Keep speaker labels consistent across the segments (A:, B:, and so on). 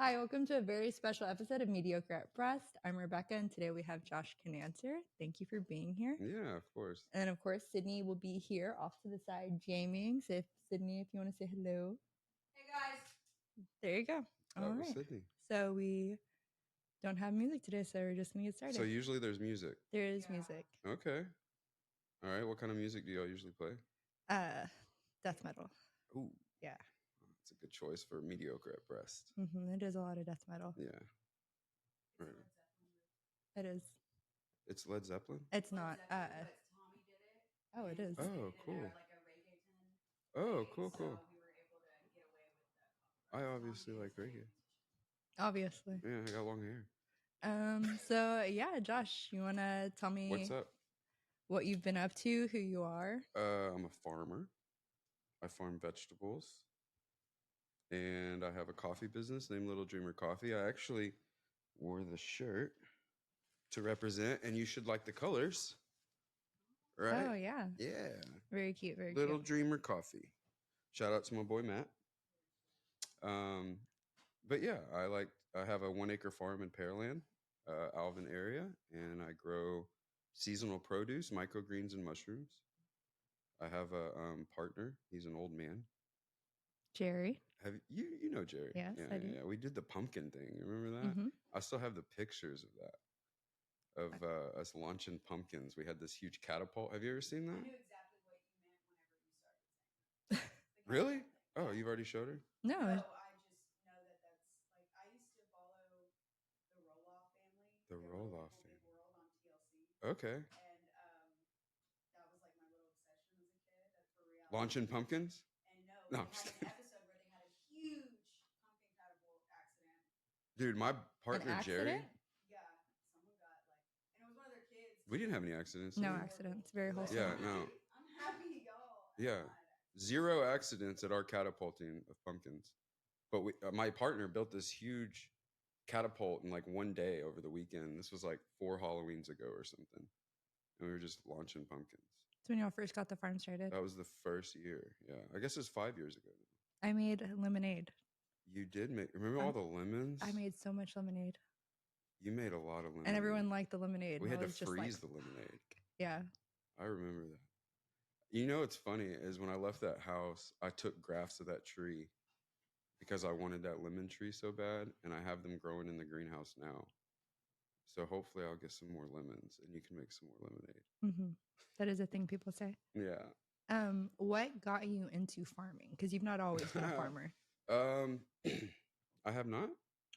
A: Hi, welcome to a very special episode of Mediocre at Breast. I'm Rebecca, and today we have Josh Conatser. Thank you for being here.
B: Yeah, of course.
A: And of course, Sydney will be here off to the side jamming. So, Sydney, if you want to say hello.
C: Hey, guys.
A: There you go.
B: That
A: All
B: was
A: right.
B: Sydney.
A: So, we don't have music today, so we're just going to get started.
B: So usually there's music.
A: There is music.
B: Okay. All right. What kind of music do y'all usually play?
A: Death metal.
B: Ooh.
A: Yeah.
B: It's a good choice for Mediocre at Breast.
A: It is a lot of death metal.
B: Yeah. Right.
A: It is.
B: It's Led Zeppelin?
A: It's not.
C: Tommy did it.
A: Oh, it is.
B: Oh, cool.
C: Like a reggaeton.
B: Oh, cool.
C: So we were able to get away with that.
B: I obviously like reggae.
A: Obviously.
B: Yeah, I got long hair.
A: So yeah, Josh, you want to tell me
B: What's up?
A: What you've been up to, who you are?
B: I'm a farmer. I farm vegetables. And I have a coffee business named Little Dreamer Coffee. I actually wore the shirt to represent, and you should like the colors. Right?
A: Oh, yeah.
B: Yeah.
A: Very cute, very
B: Little
A: cute.
B: Dreamer Coffee. Shout out to my boy Matt. But yeah, I have a 1 acre farm in Pearland, Alvin area, and I grow seasonal produce, microgreens, and mushrooms. I have a partner. He's an old man.
A: Jerry.
B: Have you know Jerry?
A: Yes, I do.
B: Yeah. We did the pumpkin thing. You remember that?
A: Mm-hmm.
B: I still have the pictures of that. Of us launching pumpkins. We had this huge catapult. Have you ever seen that?
C: I knew exactly what you meant whenever you started saying that.
B: Really? Oh, you've already showed her?
A: No.
C: I just know that's like I used to follow the Roloff family.
B: The Roloff
C: family.
B: family.
C: World on TLC.
B: Okay.
C: And that was like my little obsession as a kid. That's for reality.
B: Launching pumpkins?
C: And no,
B: No,
C: they had an episode where they had a huge pumpkin catapult accident.
B: Dude, my partner Jerry.
C: Yeah, someone got like, and it was one of their kids.
B: We didn't have any accidents.
A: No accidents. Very wholesome.
B: Yeah, no.
C: I'm happy, y'all.
B: Yeah. 0 accidents at our catapulting of pumpkins. But my partner built this huge catapult in like one day over the weekend. This was like 4 Halloweens ago or something. And we were just launching pumpkins.
A: That's when y'all first got the farm started.
B: That was the first year. Yeah. I guess it was 5 years ago now.
A: I made lemonade.
B: You did remember all the lemons?
A: I made so much lemonade.
B: You made a lot of lemonade.
A: And everyone liked the lemonade.
B: We had to freeze the lemonade.
A: Yeah.
B: I remember that. You know what's funny is when I left that house, I took grafts of that tree because I wanted that lemon tree so bad, and I have them growing in the greenhouse now. So hopefully I'll get some more lemons, and you can make some more lemonade.
A: Mm-hmm. That is a thing people say.
B: Yeah.
A: What got you into farming? Because you've not always been a farmer.
B: I have not.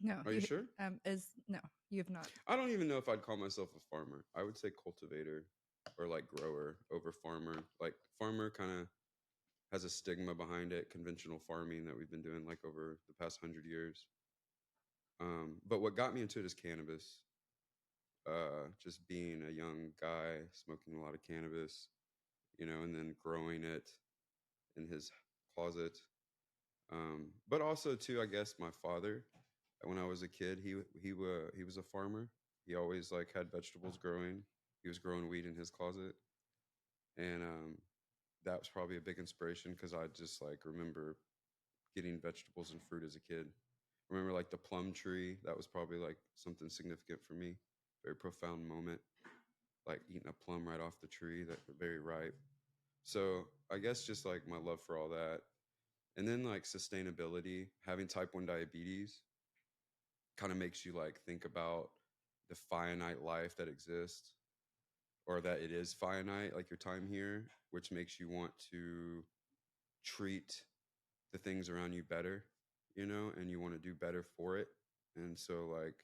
A: No.
B: Are you sure?
A: No, you have not.
B: I don't even know if I'd call myself a farmer. I would say cultivator or like grower over farmer. Like farmer kind of has a stigma behind it, conventional farming that we've been doing like over the past 100 years. But what got me into it is cannabis. Just being a young guy, smoking a lot of cannabis, and then growing it in his closet. But also too, I guess my father, when I was a kid, he was a farmer. He always like had vegetables growing. He was growing weed in his closet, and that was probably a big inspiration because I just like remember getting vegetables and fruit as a kid. Remember like the plum tree. That was probably like something significant for me. Very profound moment, like eating a plum right off the tree that were very ripe. So I guess just like my love for all that. And then like sustainability, having type 1 diabetes kind of makes you like think about the finite life that exists, or that it is finite, like your time here, which makes you want to treat the things around you better, and you want to do better for it. And so like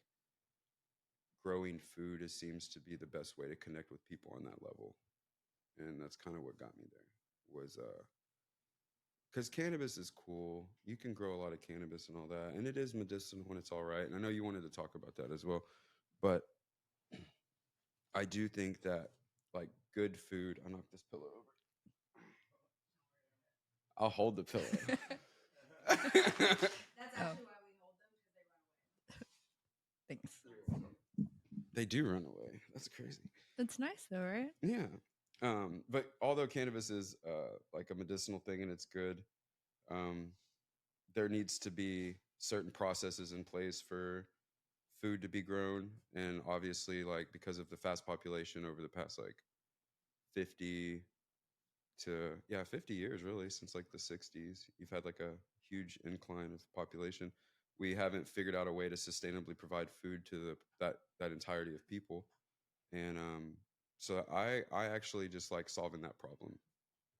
B: growing food seems to be the best way to connect with people on that level. And that's kind of what got me there was because cannabis is cool. You can grow a lot of cannabis and all that. And it is medicinal when it's all right. And I know you wanted to talk about that as well. But I do think that, like, good food... I'll knock this pillow over. I'll hold the pillow.
C: That's actually why we hold them, because they run away.
A: Thanks.
B: They do run away. That's crazy.
A: That's nice, though, right?
B: Yeah. But although cannabis is like a medicinal thing and it's good, there needs to be certain processes in place for food to be grown. And obviously, like, because of the fast population over the past like 50 to, yeah, 50 years really, since like the 60s, you've had like a huge incline of population. We haven't figured out a way to sustainably provide food to that entirety of people. And so I actually just like solving that problem.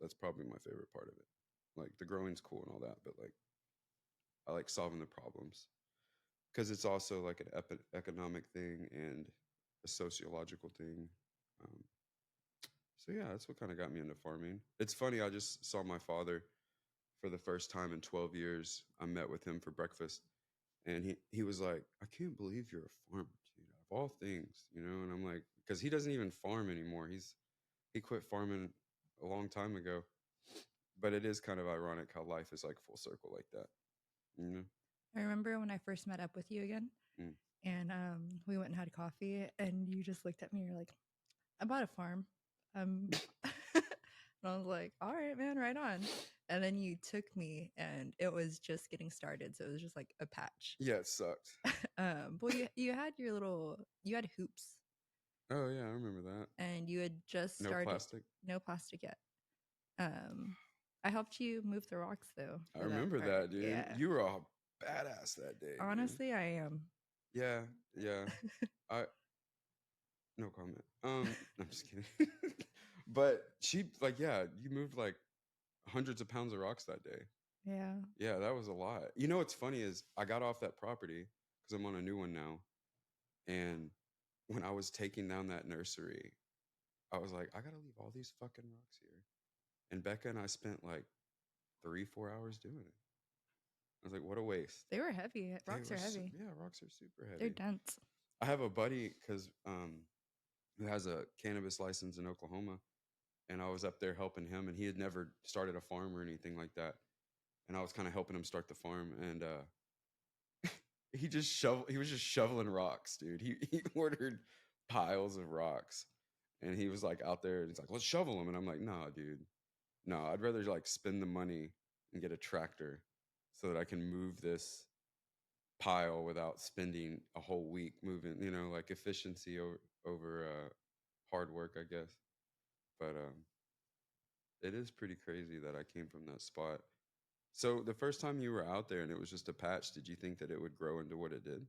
B: That's probably my favorite part of it. Like, the growing's cool and all that, but like, I like solving the problems because it's also like an economic thing and a sociological thing. Um, so yeah, that's what kind of got me into farming. It's funny. I just saw my father for the first time in 12 years. I met with him for breakfast, and he was like, "I can't believe you're a farmer, dude. Of all things, you know." And I'm like, because he doesn't even farm anymore. He quit farming a long time ago. But it is kind of ironic how life is like full circle like that, you know?
A: I remember when I first met up with you again,
B: Mm.
A: and we went and had coffee, and you just looked at me. You're like, "I bought a farm," and I was like, "All right, man, right on." And then you took me, and it was just getting started, so it was just like a patch.
B: Yeah, it sucked.
A: But you had you had hoops,
B: Oh yeah, I remember that.
A: and you had just
B: No
A: started.
B: plastic.
A: No plastic yet. I helped you move the rocks though.
B: I
A: For
B: remember
A: part.
B: that, dude.
A: Yeah.
B: You were a badass that day, man.
A: Honestly, I am.
B: Yeah, yeah. I no comment. I'm just kidding. But she, like, yeah, you moved like hundreds of pounds of rocks that day.
A: Yeah.
B: Yeah, that was a lot. You know what's funny is I got off that property because I'm on a new one now, and when I was taking down that nursery, I was like, I gotta leave all these fucking rocks here. And Becca and I spent like 3-4 hours doing it. I was like, what a waste.
A: They were heavy. Rocks are heavy.
B: Yeah, rocks are super
A: They're
B: heavy.
A: dense.
B: I have a buddy who has a cannabis license in Oklahoma, and I was up there helping him, and he had never started a farm or anything like that. And I was kind of helping him start the farm, and he was just shoveling rocks, dude. He ordered piles of rocks, and he was like out there, and he's like, let's shovel them. And I'm like, no, dude, no, I'd rather like spend the money and get a tractor so that I can move this pile without spending a whole week moving, like efficiency over hard work, I guess. But it is pretty crazy that I came from that spot. So the first time you were out there and it was just a patch, did you think that it would grow into what it did?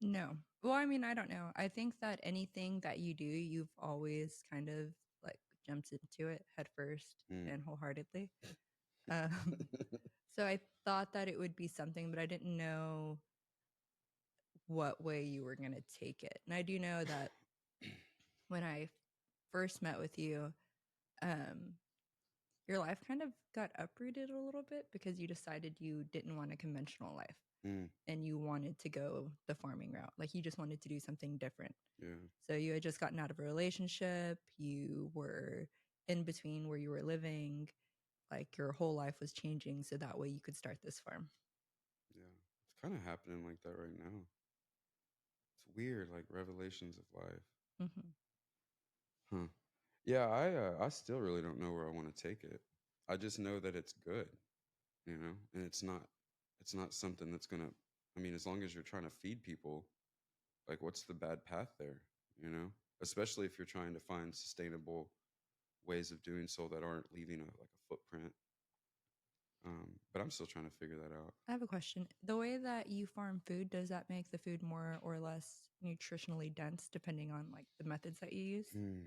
A: No. Well, I mean, I don't know. I think that anything that you do, you've always kind of like jumped into it head first
B: Mm.
A: and wholeheartedly. So I thought that it would be something, but I didn't know what way you were going to take it. And I do know that when I first met with you, um, your life kind of got uprooted a little bit because you decided you didn't want a conventional life
B: Mm.
A: and you wanted to go the farming route. Like you just wanted to do something different.
B: Yeah.
A: So you had just gotten out of a relationship, you were in between where you were living, like your whole life was changing so that way you could start this farm.
B: Yeah. It's kind of happening like that right now. It's weird, like revelations of life.
A: Mm-hmm.
B: Huh. Yeah, I still really don't know where I want to take it. I just know that it's good, and it's not something that's gonna. I mean, as long as you're trying to feed people, like, what's the bad path there? Especially if you're trying to find sustainable ways of doing so that aren't leaving like a footprint. But I'm still trying to figure that out.
A: I have a question. The way that you farm food, does that make the food more or less nutritionally dense depending on like the methods that you use?
B: Hmm.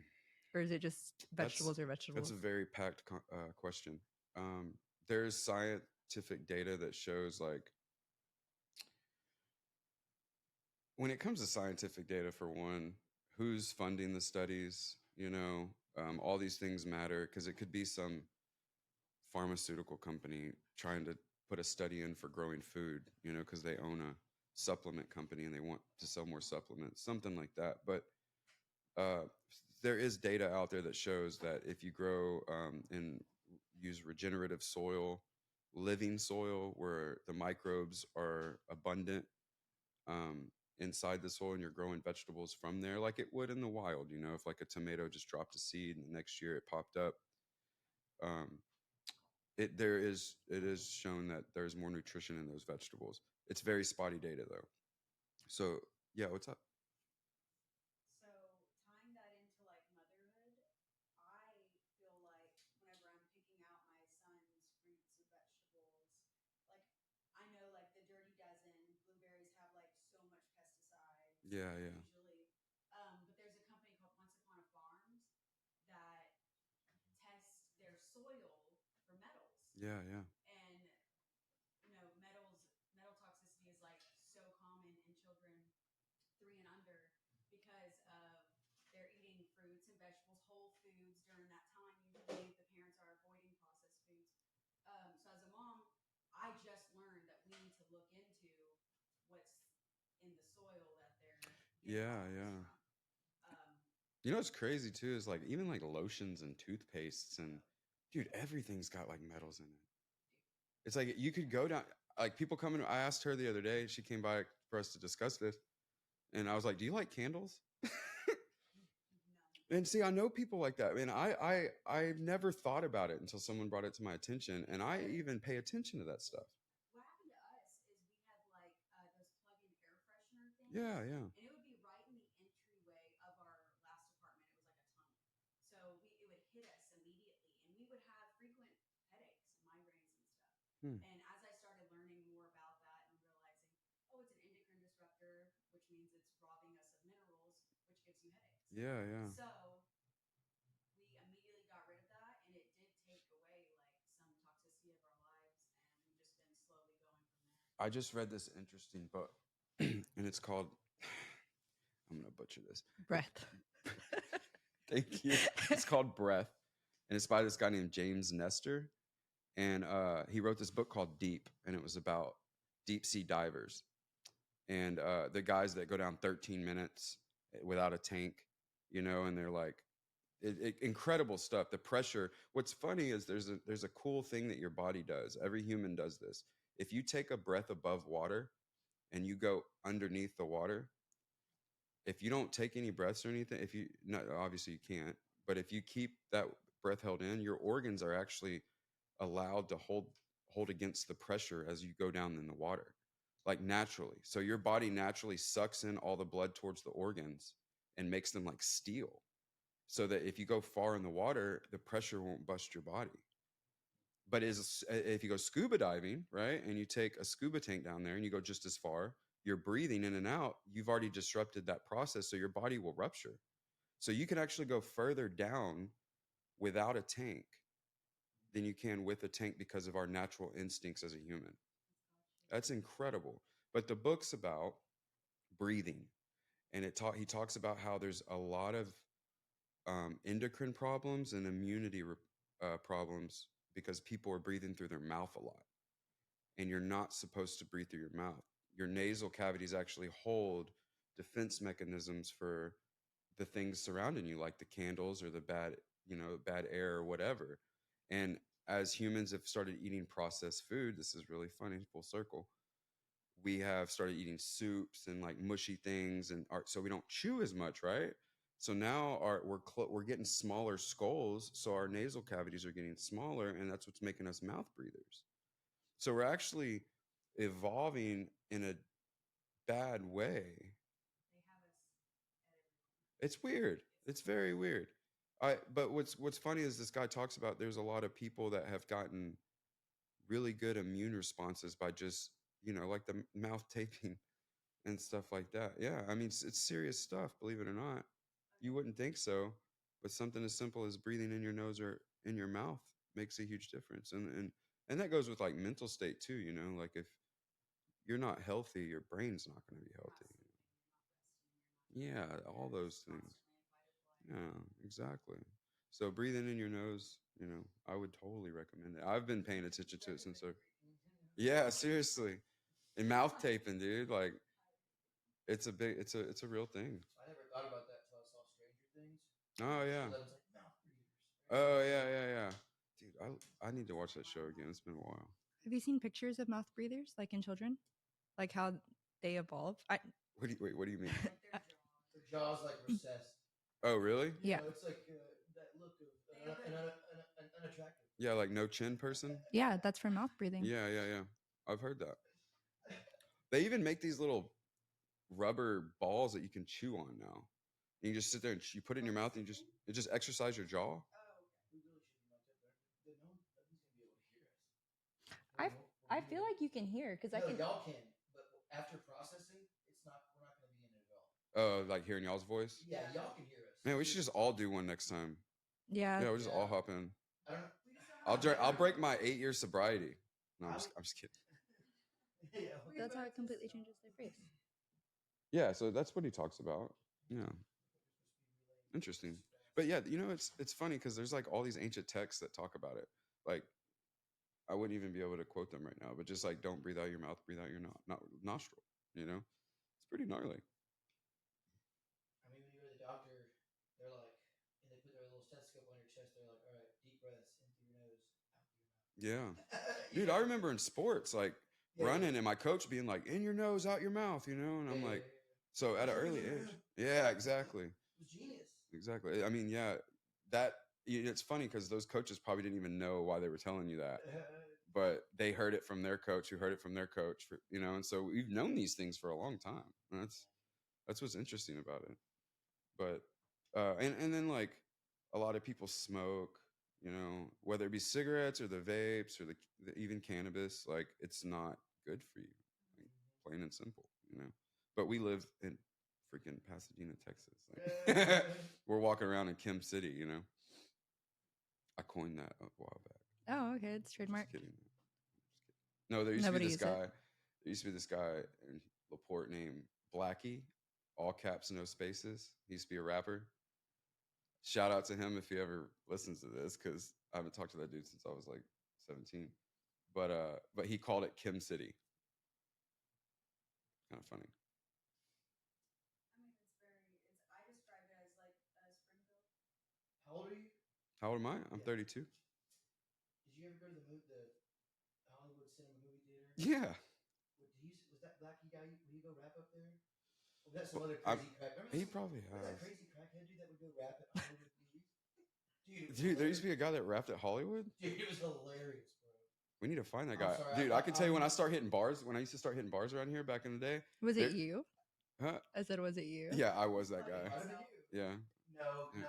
A: Or is it just
B: That's
A: vegetables or
B: that's
A: vegetables?
B: a very packed question. There's scientific data that shows, like, when it comes to scientific data, for one, who's funding the studies, all these things matter because it could be some pharmaceutical company trying to put a study in for growing food, because they own a supplement company and they want to sell more supplements, something like that. But uh, there is data out there that shows that if you grow and use regenerative soil, living soil where the microbes are abundant um, inside the soil, and you're growing vegetables from there like it would in the wild, if like a tomato just dropped a seed and the next year it popped up. um, it is shown that there's more nutrition in those vegetables. It's very spotty data though. So yeah, what's up?
C: So tying that into like motherhood, I feel like whenever I'm picking out my son's fruits and vegetables, like I know like the Dirty Dozen blueberries have like so much pesticides.
B: Yeah, yeah,
C: Usually, but there's a company called Once Upon a Farms that tests their soil for metals,
B: yeah, yeah.
C: and metal toxicity is like so common in children 3 and under because of they're eating fruits and vegetables, whole foods during that time. Usually, the parents are avoiding processed foods. So, as a mom, I just learned that we need to look into what's in the soil that they're getting
B: Yeah,
C: all this
B: yeah.
C: from. Um,
B: You know what's crazy too is like even like lotions and toothpastes and dude, everything's got like metals in it. It's like you could go down like people coming. I asked her the other day. She came by for us to discuss this, and I was like, "Do you like candles?"
C: None.
B: And see, I know people like that. And I never thought about it until someone brought it to my attention, and I even pay attention to that stuff.
C: What happened to us is we had like those plug-in air freshener things,
B: Yeah, yeah.
C: and it would be right in the entryway of our last apartment. It was like a tunnel, so it would hit us immediately, and we would have frequent headaches and migraines and stuff.
B: Hmm.
C: And as I started learning more about that and realizing, oh, it's an endocrine disruptor, which means it's robbing us of minerals, which gives you headaches.
B: Yeah, yeah.
C: So we immediately got rid of that, and it did take away like some toxicity of our lives, and we've just been slowly going from there.
B: I just read this interesting book, and it's called. I'm gonna butcher this.
A: Breath.
B: Thank you. It's called Breath, and it's by this guy named James Nestor, and he wrote this book called Deep, and it was about deep sea divers and the guys that go down 13 minutes without a tank, and they're like incredible stuff. The pressure. What's funny is there's a cool thing that your body does. Every human does this. If you take a breath above water and you go underneath the water, if you don't take any breaths or anything, if you not obviously you can't, but if you keep that breath held in, your organs are actually allowed to hold against the pressure as you go down in the water, like naturally. So your body naturally sucks in all the blood towards the organs and makes them like steel, so that if you go far in the water, the pressure won't bust your body. But if you go scuba diving, right, and you take a scuba tank down there and you go just as far, you're breathing in and out, you've already disrupted that process, so your body will rupture. So you can actually go further down without a tank than you can with a tank because of our natural instincts as a human. That's incredible. But the book's about breathing, and he talks about how there's a lot of endocrine problems and immunity problems because people are breathing through their mouth a lot, and you're not supposed to breathe through your mouth. Your nasal cavities actually hold defense mechanisms for the things surrounding you, like the candles or the bad air or whatever. And as humans have started eating processed food, this is really funny, full circle. We have started eating soups and like mushy things, so we don't chew as much, right? So now we're getting smaller skulls, so our nasal cavities are getting smaller, and that's what's making us mouth breathers. So we're actually evolving in a bad way.
C: They have us at everything.
B: It's weird. It's very weird. But what's funny is this guy talks about there's a lot of people that have gotten really good immune responses by just like the mouth taping and stuff like that. Yeah, I mean it's serious stuff. Believe it or not, you wouldn't think so, but something as simple as breathing in your nose or in your mouth makes a huge difference. And that goes with like mental state too. Like if you're not healthy, your brain's not going to be healthy. Yeah, all those things. Yeah, exactly. So breathing in your nose, I would totally recommend it. I've been paying attention to it since. Yeah, seriously. And mouth taping, dude. Like, it's a real thing.
D: I never thought about that until I saw Stranger Things.
B: Oh yeah.
D: So that was like mouth breathers.
B: Oh yeah. Dude, I need to watch that show again. It's been a while.
A: Have you seen pictures of mouth breathers, like in children, like how they evolve?
B: What do you mean?
C: Like
D: Their jaws like recessed.
B: Oh really?
A: Yeah.
D: It's like that look of unattractive.
B: Yeah, like no chin person.
A: Yeah, that's from mouth breathing.
B: Yeah. I've heard that. They even make these little rubber balls that you can chew on now. You can just sit there and you put it in your mouth and it just exercise your jaw.
C: Oh,
D: We really should be like that, but no one, nobody's gonna be able to hear us.
A: I feel like you can hear because I
D: No,
A: can.
D: y'all can, but after processing, it's not. We're not gonna be in it at all.
B: Like hearing y'all's voice.
D: Yeah, y'all can hear us.
B: Man, we should just all do one next time.
A: Yeah.
B: Yeah, we'll just all
D: Yeah.
B: hop in.
D: I don't know.
C: we just don't have
B: I'll break my 8-year sobriety. No, I'm just kidding.
D: Yeah.
A: That's how it completely changes their face.
B: Yeah, so that's what he talks about. Yeah, interesting. But yeah, it's funny because there's like all these ancient texts that talk about it. Like, I wouldn't even be able to quote them right now, but just like, don't breathe out your mouth, breathe out your nostril. It's pretty gnarly.
D: I mean, when you go to the doctor, they're like, and they put their little stethoscope on your chest. They're like, all right, deep breaths in through your nose, out through your mouth.
B: Yeah, dude, I remember in sports, like running, and my coach being like, "In your nose, out your mouth," and I'm like, so at an early age, yeah, exactly,
D: It was genius.
B: exactly. I mean, yeah, it's funny because those coaches probably didn't even know why they were telling you that, but they heard it from their coach, who heard it from their coach, and so we've known these things for a long time. And that's what's interesting about it. But and then like a lot of people smoke, whether it be cigarettes or the vapes or the even cannabis, like it's not good for you, like, plain and simple. But we live in freaking Pasadena, Texas. Like, we're walking around in Kim City. I coined that a while back.
A: Oh, okay, it's trademark.
B: Just kidding. No, there used
A: Nobody
B: to be this
A: use it.
B: guy. There used to be this guy in LaPorte named Blackie, all caps, no spaces. He used to be a rapper. Shout out to him if he ever listens to this, because I haven't talked to that dude since I was like 17. But he called it Kim City. Kind of funny.
C: I mean, I describe it as like Springfield.
D: How old are you?
B: How old am I? I'm
D: Yeah.
B: 32.
D: Did you ever go to the Hollywood Cinema Movie Theater?
B: Yeah.
D: Was that Blackie guy? Would he go rap up there? Or was that some other
B: I'm-
D: crazy crack?
B: He probably
D: Remember that
B: has.
D: crazy crackhead dude that would go rap at Hollywood movies?
B: Dude, there used to be a guy that rapped at Hollywood.
D: Dude, it was hilarious, bro.
B: We need to find that
D: I'm
B: guy.
D: sorry,
B: Dude, I can tell you when I start hitting bars, when I used to start hitting bars around here back in the day.
A: Was it you?
B: Huh?
A: I said, was it you?
B: Yeah, I was that guy.
D: Might have been you.
B: Yeah.
D: No.
B: Yeah.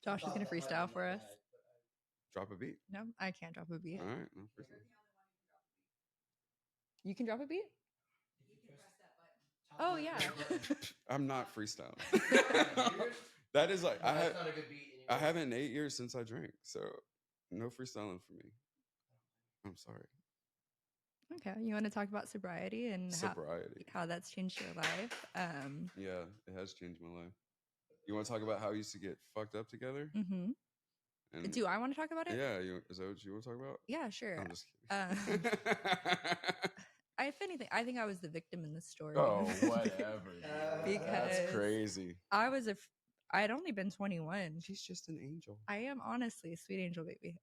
A: Josh is gonna freestyle for us.
B: Drop a beat.
A: No, I can't drop a beat.
B: All right. No,
C: You're
B: freestyle.
C: the only one who can drop a beat.
A: You can drop a beat?
C: You can press that button.
A: Oh yeah.
B: I'm not freestyling. That is like
D: That's not a good beat anymore.
B: I haven't in 8 years since I drank, so no freestyling for me. I'm sorry.
A: Okay, you want to talk about sobriety and
B: Sobriety.
A: how that's changed your life?
B: Yeah, it has changed my life. You want to talk about how we used to get fucked up together?
A: Mm-hmm.
B: And
A: Do I want to talk about it?
B: yeah, is that what you want to talk about?
A: Yeah, sure.
B: I'm just kidding.
A: If anything, I think I was the victim in this story.
B: Oh, whatever.
A: Because
B: That's crazy.
A: I had only been 21.
B: She's just an angel.
A: I am honestly a sweet angel baby.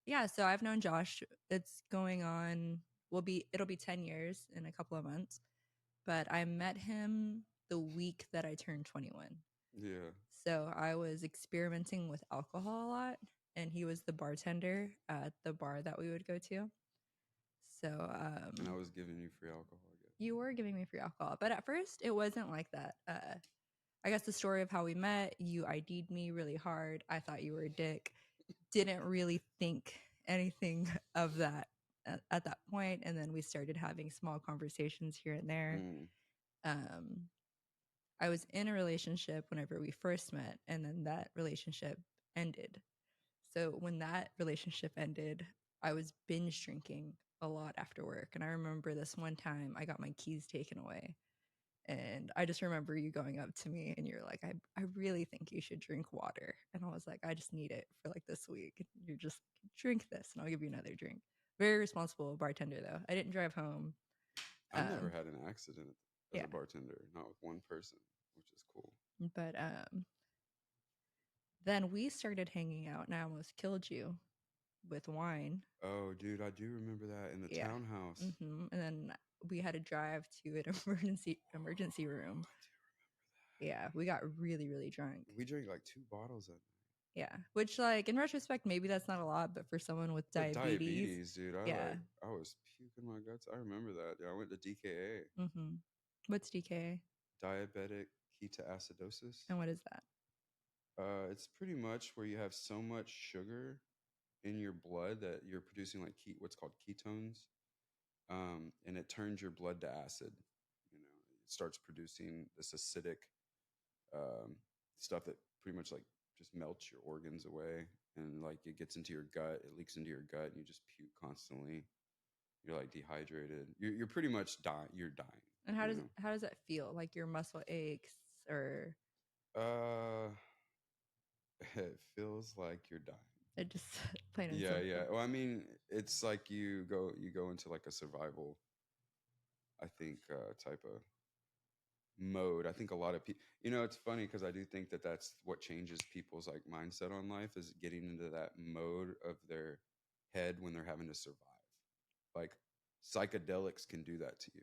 A: Yeah, so I've known Josh. It's going on. It'll be 10 years in a couple of months. But I met him the week that I turned 21.
B: Yeah.
A: So I was experimenting with alcohol a lot, and he was the bartender at the bar that we would go to. So
B: And I was giving you free alcohol, I guess.
A: You were giving me free alcohol, but at first it wasn't like that. I guess the story of how we met, you ID'd me really hard. I thought you were a dick. Didn't really think anything of that at that point, and then we started having small conversations here and there. I was in a relationship whenever we first met, and then that relationship ended. So when that relationship ended, I was binge drinking a lot after work. And I remember this one time I got my keys taken away. And I just remember you going up to me and you're like, I really think you should drink water. And I was like, I just need it for like this week. And you're just drink this and I'll give you another drink. Very responsible bartender though. I didn't drive home.
B: I've never had an accident as
A: yeah.
B: a bartender, not with one person, which is cool.
A: But then we started hanging out and I almost killed you with wine.
B: Oh, dude, I do remember that in the townhouse.
A: Mm-hmm. And then we had to drive to an emergency room.
B: I do remember that.
A: Yeah, we got really, really drunk.
B: We drank like 2 bottles that night.
A: Yeah. Which, like, in retrospect, maybe that's not a lot, but for someone with
B: But
A: diabetes,
B: dude,
A: yeah.
B: I was puking my guts. I remember that. Yeah, I went to DKA,
A: Mm-hmm. What's DKA?
B: diabetic ketoacidosis.
A: And what is that?
B: It's pretty much where you have so much sugar in your blood that you're producing like what's called ketones, and it turns your blood to acid. You know, it starts producing this acidic um, stuff that pretty much like just melts your organs away, and like it gets into your gut, it leaks into your gut, and you just puke constantly. You're like dehydrated. You're pretty much dying. You're dying.
A: And
B: You know.
A: how does that feel? Like your muscle aches or
B: Uh, it feels like you're dying.
A: it just plain and
B: Yeah, yeah.
A: simple.
B: Well, I mean, it's like you go into like a survival, I think, type of mode. I think a lot of people, it's funny because I do think that that's what changes people's like mindset on life is getting into that mode of their head when they're having to survive. Like psychedelics can do that to you.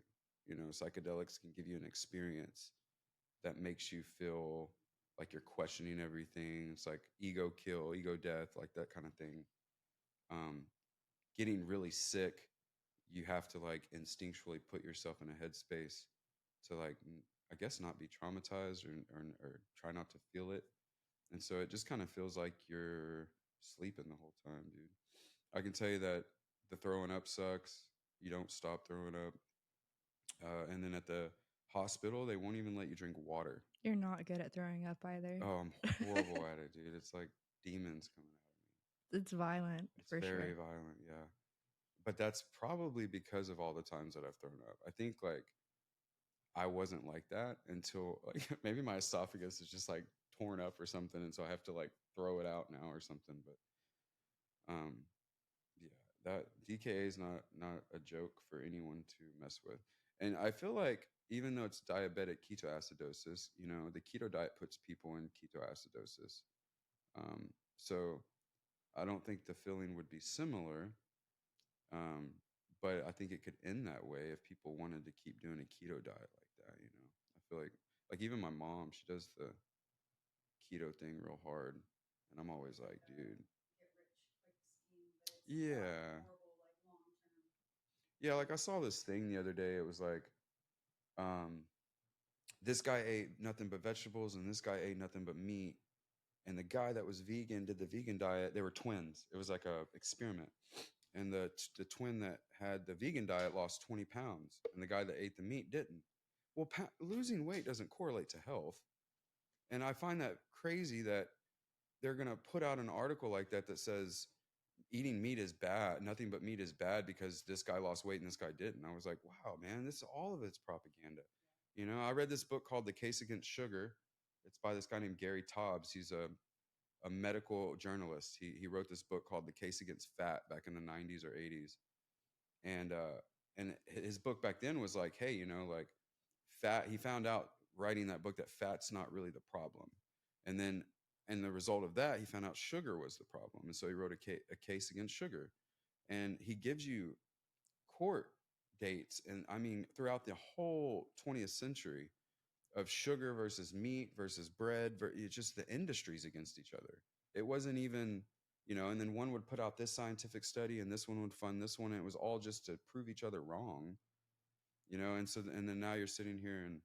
B: Psychedelics can give you an experience that makes you feel like you're questioning everything. It's like ego kill, ego death, like that kind of thing. Um, Getting really sick, you have to like instinctually put yourself in a headspace to like, I guess, not be traumatized or try not to feel it. And so it just kind of feels like you're sleeping the whole time, dude. I can tell you that the throwing up sucks. You don't stop throwing up. And then at the hospital, they won't even let you drink water.
A: You're not good at throwing up either.
B: Oh, I'm horrible at it, dude. It's like demons coming out of me.
A: It's violent
B: It's
A: for
B: very
A: sure.
B: violent, yeah. But that's probably because of all the times that I've thrown up. I think like I wasn't like that until like maybe my esophagus is just like torn up or something, and so I have to like throw it out now or something. But yeah, that DKA is not a joke for anyone to mess with. And I feel like even though it's diabetic ketoacidosis, the keto diet puts people in ketoacidosis. Um, so I don't think the feeling would be similar. Um, but I think it could end that way if people wanted to keep doing a keto diet like that. I feel like even my mom, she does the keto thing real hard, and I'm always like, dude,
C: Get rich, like the scheme, but it's
B: yeah,
C: horrible, like long term.
B: yeah. Like I saw this thing the other day. It was like, um, this guy ate nothing but vegetables, and this guy ate nothing but meat. And the guy that was vegan did the vegan diet. They were twins. It was like a experiment. And the twin that had the vegan diet lost 20 pounds, and the guy that ate the meat didn't. Well, losing weight doesn't correlate to health. And I find that crazy that they're going to put out an article like that that says eating meat is bad, nothing but meat is bad because this guy lost weight and this guy didn't. I was like, wow, man, this all of it's propaganda. I read this book called The Case Against Sugar. It's by this guy named Gary Taubes. He's a medical journalist. He wrote this book called The Case Against Fat back in the 90s or 80s. And his book back then was like, hey, like fat. He found out writing that book that fat's not really the problem. And then and the result of that, he found out sugar was the problem. And so he wrote a case against sugar. And he gives you court dates, and I mean throughout the whole 20th century, of sugar versus meat versus bread. It's just the industries against each other. It wasn't even, and then one would put out this scientific study and this one would fund this one. And it was all just to prove each other wrong. And so, and then now you're sitting here in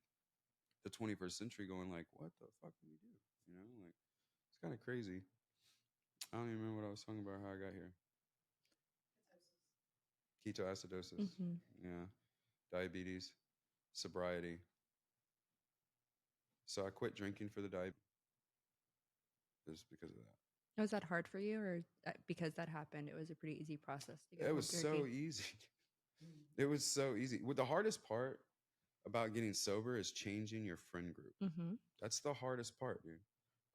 B: the 21st century going like, what the fuck do we do? Like it's kind of crazy. I don't even remember what I was talking about, how I got here. Ketoacidosis.
A: Mm-hmm.
B: Yeah. Diabetes, sobriety. So I quit drinking for the diabetes because of that.
A: Was that hard for you, or because that happened, it was a pretty easy process to get
B: It
A: home
B: was
A: turkey?
B: so easy. It was so easy. Well, the hardest part about getting sober is changing your friend group.
A: Mm-hmm.
B: That's the hardest part, dude.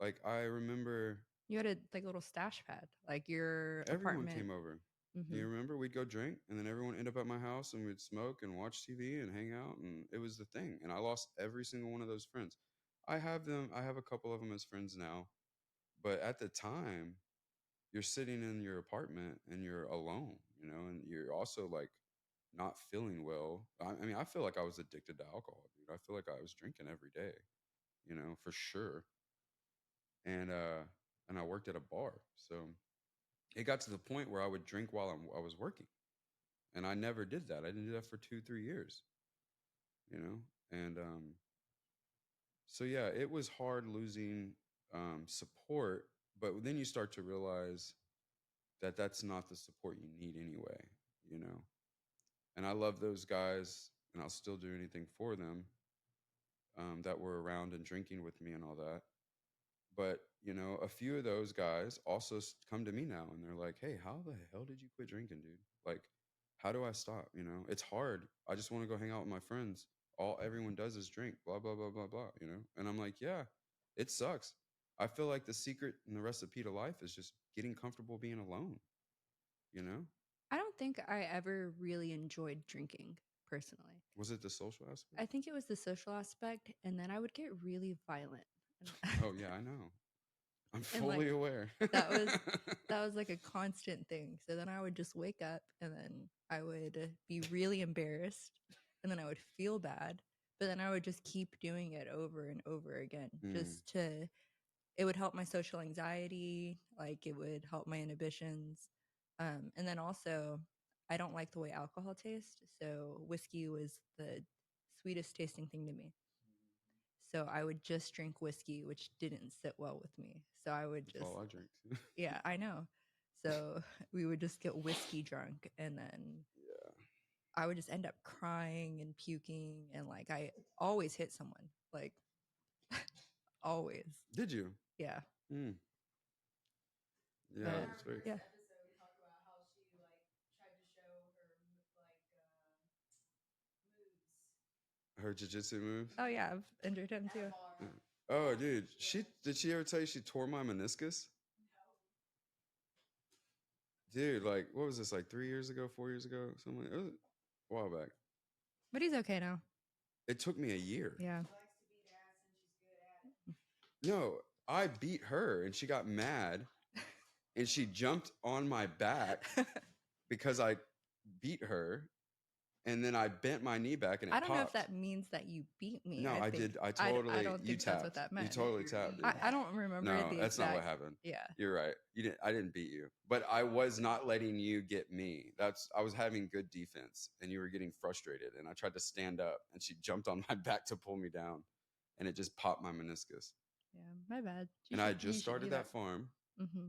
B: Like I remember
A: You had a like little stash pad, like your
B: everyone
A: apartment.
B: came over.
A: Mm-hmm.
B: You remember we'd go drink, and then everyone end up at my house, and we'd smoke and watch TV and hang out, and it was the thing. And I lost every single one of those friends. I have them. I have a couple of them as friends now, but at the time, you're sitting in your apartment and you're alone, and you're also like not feeling well. I mean, I feel like I was addicted to alcohol, dude. I feel like I was drinking every day, for sure. And and I worked at a bar. So it got to the point where I would drink while I was working. And I never did that. I didn't do that for 2-3 years, you know? And so, yeah, it was hard losing support. But then you start to realize that that's not the support you need anyway, you know? And I love those guys, and I'll still do anything for them that were around and drinking with me and all that. But, you know, a few of those guys also come to me now and they're like, hey, how the hell did you quit drinking, dude? Like, how do I stop? You know, it's hard. I just want to go hang out with my friends. All everyone does is drink, blah, blah, blah, blah, blah, you know? And I'm like, yeah, it sucks. I feel like the secret and the recipe to life is just getting comfortable being alone, you know?
A: I don't think I ever really enjoyed drinking personally.
B: Was it the social aspect?
A: I think it was the social aspect, and then I would get really violent.
B: Oh, yeah, I know. I'm
A: And, like,
B: fully aware.
A: that was like a constant thing. So then I would just wake up and then I would be really embarrassed and then I would feel bad, but then I would just keep doing it over and over again just to it would help my social anxiety, like it would help my inhibitions. And then also I don't like the way alcohol tastes, so whiskey was the sweetest tasting thing to me. So I would just drink whiskey, which didn't sit well with me. So I would
B: That's
A: just
B: all I drink too.
A: yeah, I know. So we would just get whiskey drunk and then
B: Yeah.
A: I would just end up crying and puking and like I always hit someone. Like always.
B: Did you?
A: Yeah.
B: Mm. Yeah,
A: But
B: it's very.
A: yeah.
C: Episode talk about how she like tried to show her moves.
B: Her jiu-jitsu moves.
A: Oh yeah, I've injured him too.
B: Yeah. Oh, dude, did she ever tell you she tore my meniscus? Dude, like, what was this? Like 3 years ago, 4 years ago, something. It was a while back.
A: But he's okay now.
B: It took me a year.
A: Yeah.
C: She likes to beat ass and she's good at it.
B: No, I beat her, and she got mad, and she jumped on my back because I beat her, and then I bent my knee back, and it
A: I don't
B: popped.
A: know if that means that you beat me.
B: No, I did. I totally.
A: I don't
B: you
A: think
B: tapped.
A: that's what that meant.
B: You totally tapped. Dude.
A: I don't remember
B: No,
A: the
B: that's
A: exact,
B: not what happened.
A: Yeah.
B: You're right. You didn't. I didn't beat you, but I was not letting you get me. I was having good defense, and you were getting frustrated. And I tried to stand up, and she jumped on my back to pull me down, and it just popped my meniscus.
A: Yeah, my bad.
B: And I just started that farm,
A: Mm-hmm.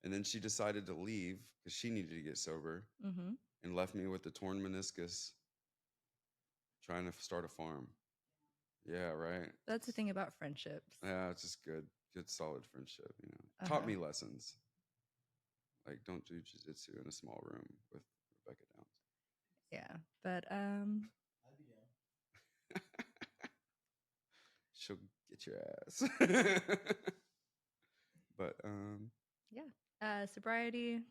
B: and then she decided to leave because she needed to get sober,
A: Mm-hmm.
B: and left me with the torn meniscus, trying to start a farm. Yeah, right.
A: That's the thing about friendships.
B: Yeah, it's just good solid friendship, you know. Taught me lessons. Like, don't do jiu-jitsu in a small room with Rebecca Downs.
A: Yeah, but
D: I'd be down.
B: She'll get your ass. But
A: yeah. Sobriety.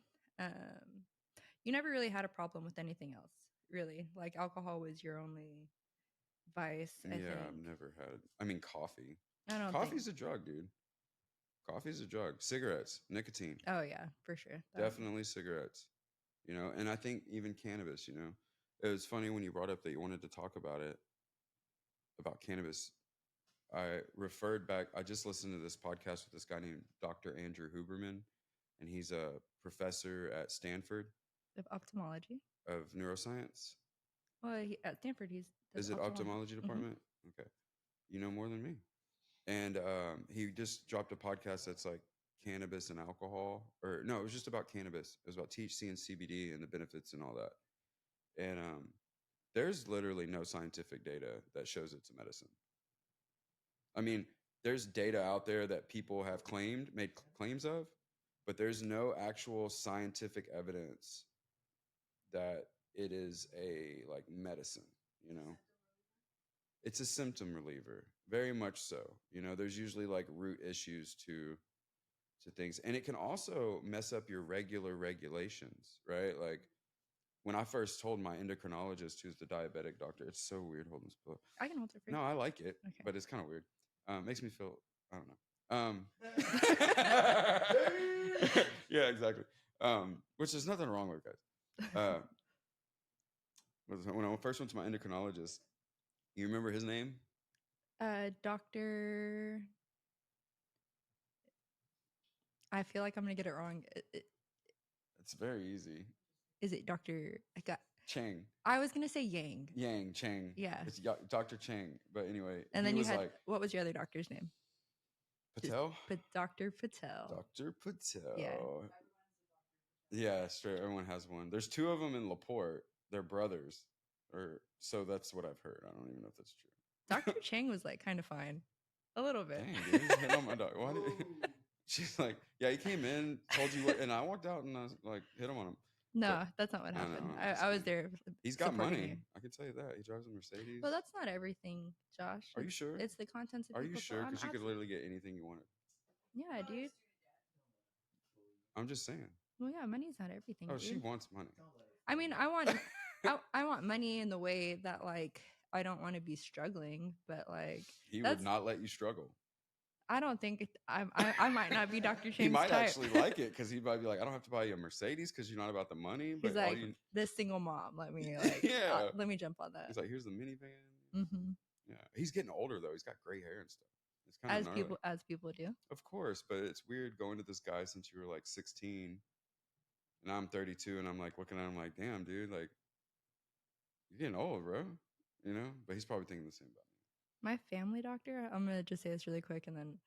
A: You never really had a problem with anything else, really. Like alcohol was your only vice. I think.
B: I've never had. I mean, coffee.
A: I don't.
B: Coffee's a drug, dude. Coffee's a drug. Cigarettes, nicotine.
A: Oh yeah, for sure.
B: Definitely cigarettes. You know, and I think even cannabis. You know, it was funny when you brought up that you wanted to talk about it, about cannabis. I referred back. I just listened to this podcast with this guy named Dr. Andrew Huberman, and he's a professor at Stanford
A: Of ophthalmology.
B: of neuroscience.
A: Well, at Stanford,
B: Is it ophthalmology department? Mm-hmm. Okay, you know more than me. And he just dropped a podcast that's like cannabis and alcohol, or no, it was just about cannabis. It was about THC and CBD and the benefits and all that. And there's literally no scientific data that shows it's a medicine. I mean, there's data out there that people have made claims of, but there's no actual scientific evidence that it is a like medicine, you know. It's a symptom reliever, very much so. You know, there's usually like root issues to things, and it can also mess up your regular regulations, right? Like when I first told my endocrinologist, who's the diabetic doctor, it's so weird holding this pill.
A: I can hold it for you.
B: No, I like it,
A: Okay.
B: but it's kind of weird. Makes me feel, I don't know. Yeah, exactly. Which there's nothing wrong with, guys. When I first went to my endocrinologist, you remember his name?
A: Doctor. I feel like I'm gonna get it wrong.
B: It's very easy.
A: Is it Dr.
B: Chang.
A: I was gonna say Yang.
B: Chang.
A: Yeah.
B: It's Dr. Chang. But anyway,
A: And
B: he
A: then you
B: was
A: had
B: like
A: what was your other doctor's name?
B: Patel.
A: Dr. Patel.
B: Dr. Patel.
A: Yeah.
B: Yeah, straight. Everyone has one. There's 2 of them in LaPorte. They're brothers, or so that's what I've heard. I don't even know if that's true.
A: Dr. Chang was like kind of fine, a little bit.
B: Dang, dude, hit on my dog. Why did she's like, yeah, he came in, told you what, and I walked out and I was like, hit him on him.
A: No,
B: So,
A: that's not what
B: I know,
A: happened.
B: I'm just
A: I was
B: kidding.
A: there.
B: He's got
A: supporting
B: money.
A: you.
B: I can tell you that. He drives a Mercedes.
A: Well, that's not everything, Josh.
B: Are you sure?
A: It's the contents of
B: Are you
A: people's
B: sure?
A: lives.
B: Because you could literally get anything you wanted.
A: Yeah, dude.
B: I'm just saying.
A: Well, yeah, money's not everything.
B: Oh,
A: dude.
B: she wants money.
A: I mean, I want money in the way that like I don't want to be struggling, but like
B: He would not let you struggle.
A: I don't think I might not be Dr. Chang's
B: He might
A: type.
B: actually like it because he might be like, I don't have to buy you a Mercedes because you're not about the money. But
A: He's like, this single mom, let me
B: yeah,
A: let me jump on that.
B: He's like, here's the minivan.
A: Mm-hmm.
B: Yeah, he's getting older though. He's got gray hair and stuff. It's kind of gnarly.
A: As people do.
B: Of course, but it's weird going to this guy since you were like 16, and I'm 32, and I'm like looking at him like, damn, dude, like you're getting old, bro. You know, but he's probably thinking the same about me.
A: My family doctor, I'm gonna just say this really quick, and then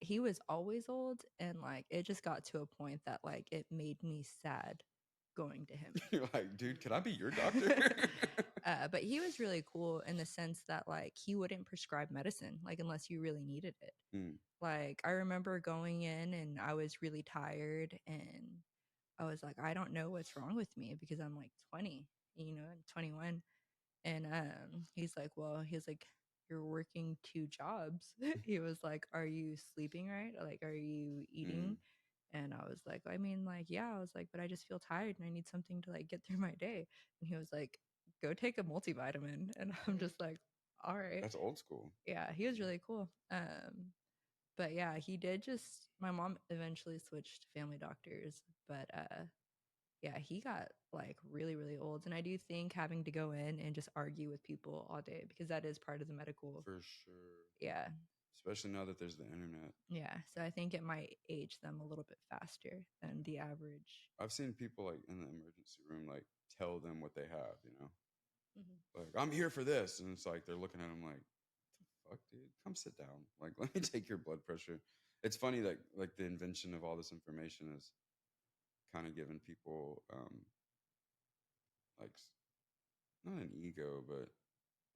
A: he was always old, and like it just got to a point that like it made me sad going to him.
B: You're like, dude, can I be your doctor?
A: But he was really cool in the sense that like he wouldn't prescribe medicine like unless you really needed it. Like I remember going in and I was really tired and I was like, I don't know what's wrong with me because I'm like 20, and 21. And he's like, you're working 2 jobs. He was like, are you sleeping right? Like, are you eating? And I was like, I mean, like, yeah. I was like, but I just feel tired and I need something to like get through my day. And he was like, go take a multivitamin. And I'm just like, all right.
B: That's old school.
A: Yeah, he was really cool. But yeah, he did just, my mom eventually switched to family doctors, but yeah, he got like really, really old. And I do think having to go in and just argue with people all day, because that is part of the medical.
B: For sure.
A: Yeah.
B: Especially now that there's the internet.
A: Yeah. So I think it might age them a little bit faster than the average.
B: I've seen people like in the emergency room, like tell them what they have, Like, I'm here for this. And it's like, they're looking at them like, fuck, dude, come sit down. Like, let me take your blood pressure. It's funny that like the invention of all this information is kind of giving people like not an ego, but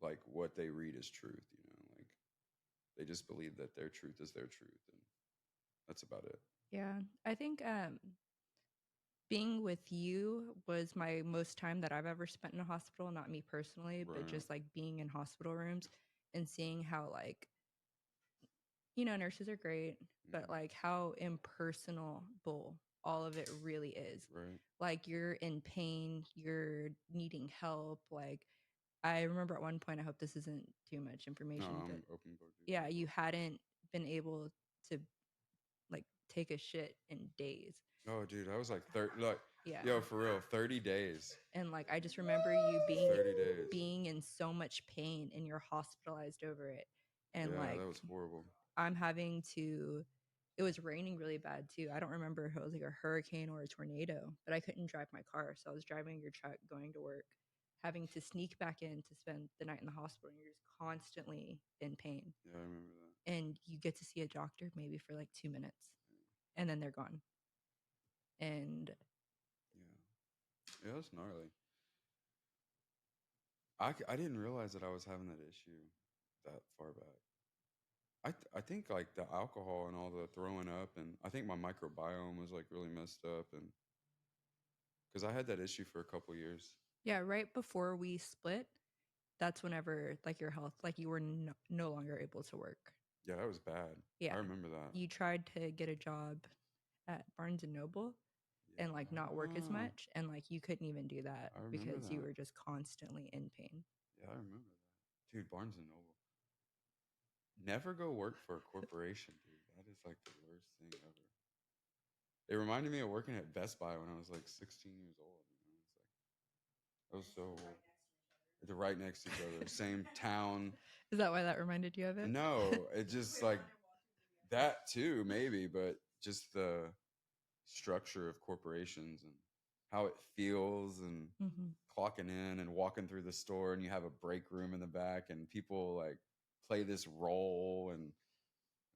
B: like what they read is truth, like they just believe that their truth is their truth, and that's about it.
A: Yeah, I think being with you was my most time that I've ever spent in a hospital, not me personally, but just like being in hospital rooms and seeing how like nurses are great, but like how impersonal all of it really is.
B: Right.
A: Like you're in pain, you're needing help. Like I remember at one point, I hope this isn't too much information,
B: No,
A: but
B: I'm open book,
A: yeah, you hadn't been able to like take a shit in days.
B: Oh, dude, I was like 30, like,
A: yeah,
B: yo, for real, 30 days.
A: And like I just remember you being in so much pain and you're hospitalized over it. And
B: yeah,
A: like
B: that was horrible.
A: I'm having to, it was raining really bad too. I don't remember if it was like a hurricane or a tornado, but I couldn't drive my car. So I was driving your truck, going to work, having to sneak back in to spend the night in the hospital. And you're just constantly in pain.
B: Yeah, I remember that.
A: And you get to see a doctor maybe for like 2 minutes and then they're gone. And
B: yeah, that's gnarly. I didn't realize that I was having that issue that far back. I think like the alcohol and all the throwing up, and I think my microbiome was like really messed up, and because I had that issue for a couple years.
A: Yeah, right before we split, that's whenever like your health, like you were no longer able to work.
B: Yeah, that was bad. Yeah, I remember that.
A: You tried to get a job at Barnes and Noble and like not work as much, and like you couldn't even do that because you were just constantly in pain.
B: Yeah, I remember that. Dude, Barnes and Noble. Never go work for a corporation, dude. That is like the worst thing ever. It reminded me of working at Best Buy when I was like 16 years old. It's like that was so. They're right next to each other, same town.
A: Is that why that reminded you of it?
B: No, it just like that too, maybe, but just the structure of corporations and how it feels, and
A: Mm-hmm.
B: clocking in and walking through the store, and you have a break room in the back, and people like play this role, and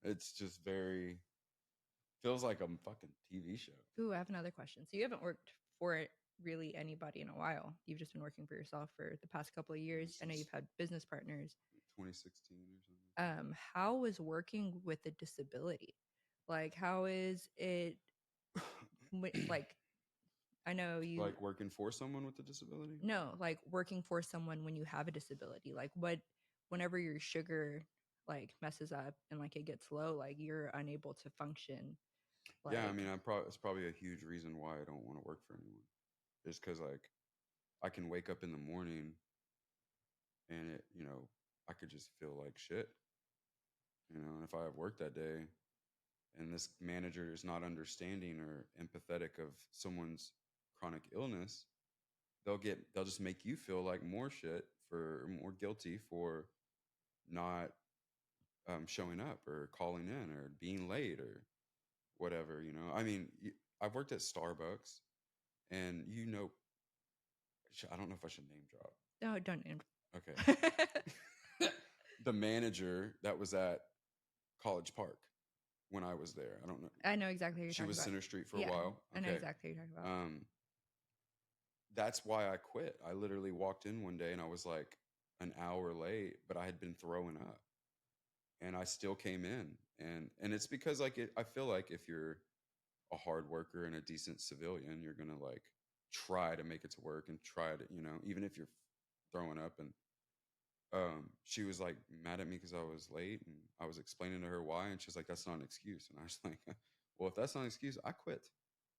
B: it's just very feels like a fucking TV show.
A: Ooh, I have another question. So you haven't worked for really anybody in a while. You've just been working for yourself for the past couple of years. I know you've had business partners.
B: 2016 or something.
A: How was working with a disability? Like, how is it? Like, I know you
B: Like working for someone with a disability?
A: no, like working for someone when you have a disability. Like, whenever your sugar like messes up and like it gets low, like you're unable to function. Like,
B: Yeah, I mean, it's probably a huge reason why I don't want to work for anyone. Just because, like, I can wake up in the morning and I could just feel like shit. And if I have work that day and this manager is not understanding or empathetic of someone's chronic illness, they'll just make you feel like more shit, for more guilty for not showing up or calling in or being late or whatever. I mean, I've worked at Starbucks, and I don't know if I should name drop.
A: no, don't name.
B: Okay. The manager that was at College Park when I was there, I don't know.
A: I know exactly what you're
B: She
A: talking
B: was
A: about.
B: Center Street for
A: Yeah,
B: a while.
A: I know
B: Okay.
A: exactly what you're talking about.
B: That's why I quit. I literally walked in one day and I was like an hour late, but I had been throwing up, and I still came in. And it's because I feel like if you're a hard worker and a decent civilian, you're gonna like try to make it to work and try to, even if you're throwing up. And she was like mad at me because I was late, and I was explaining to her why, and she was like, "That's not an excuse." And I was like, "Well, if that's not an excuse, I quit."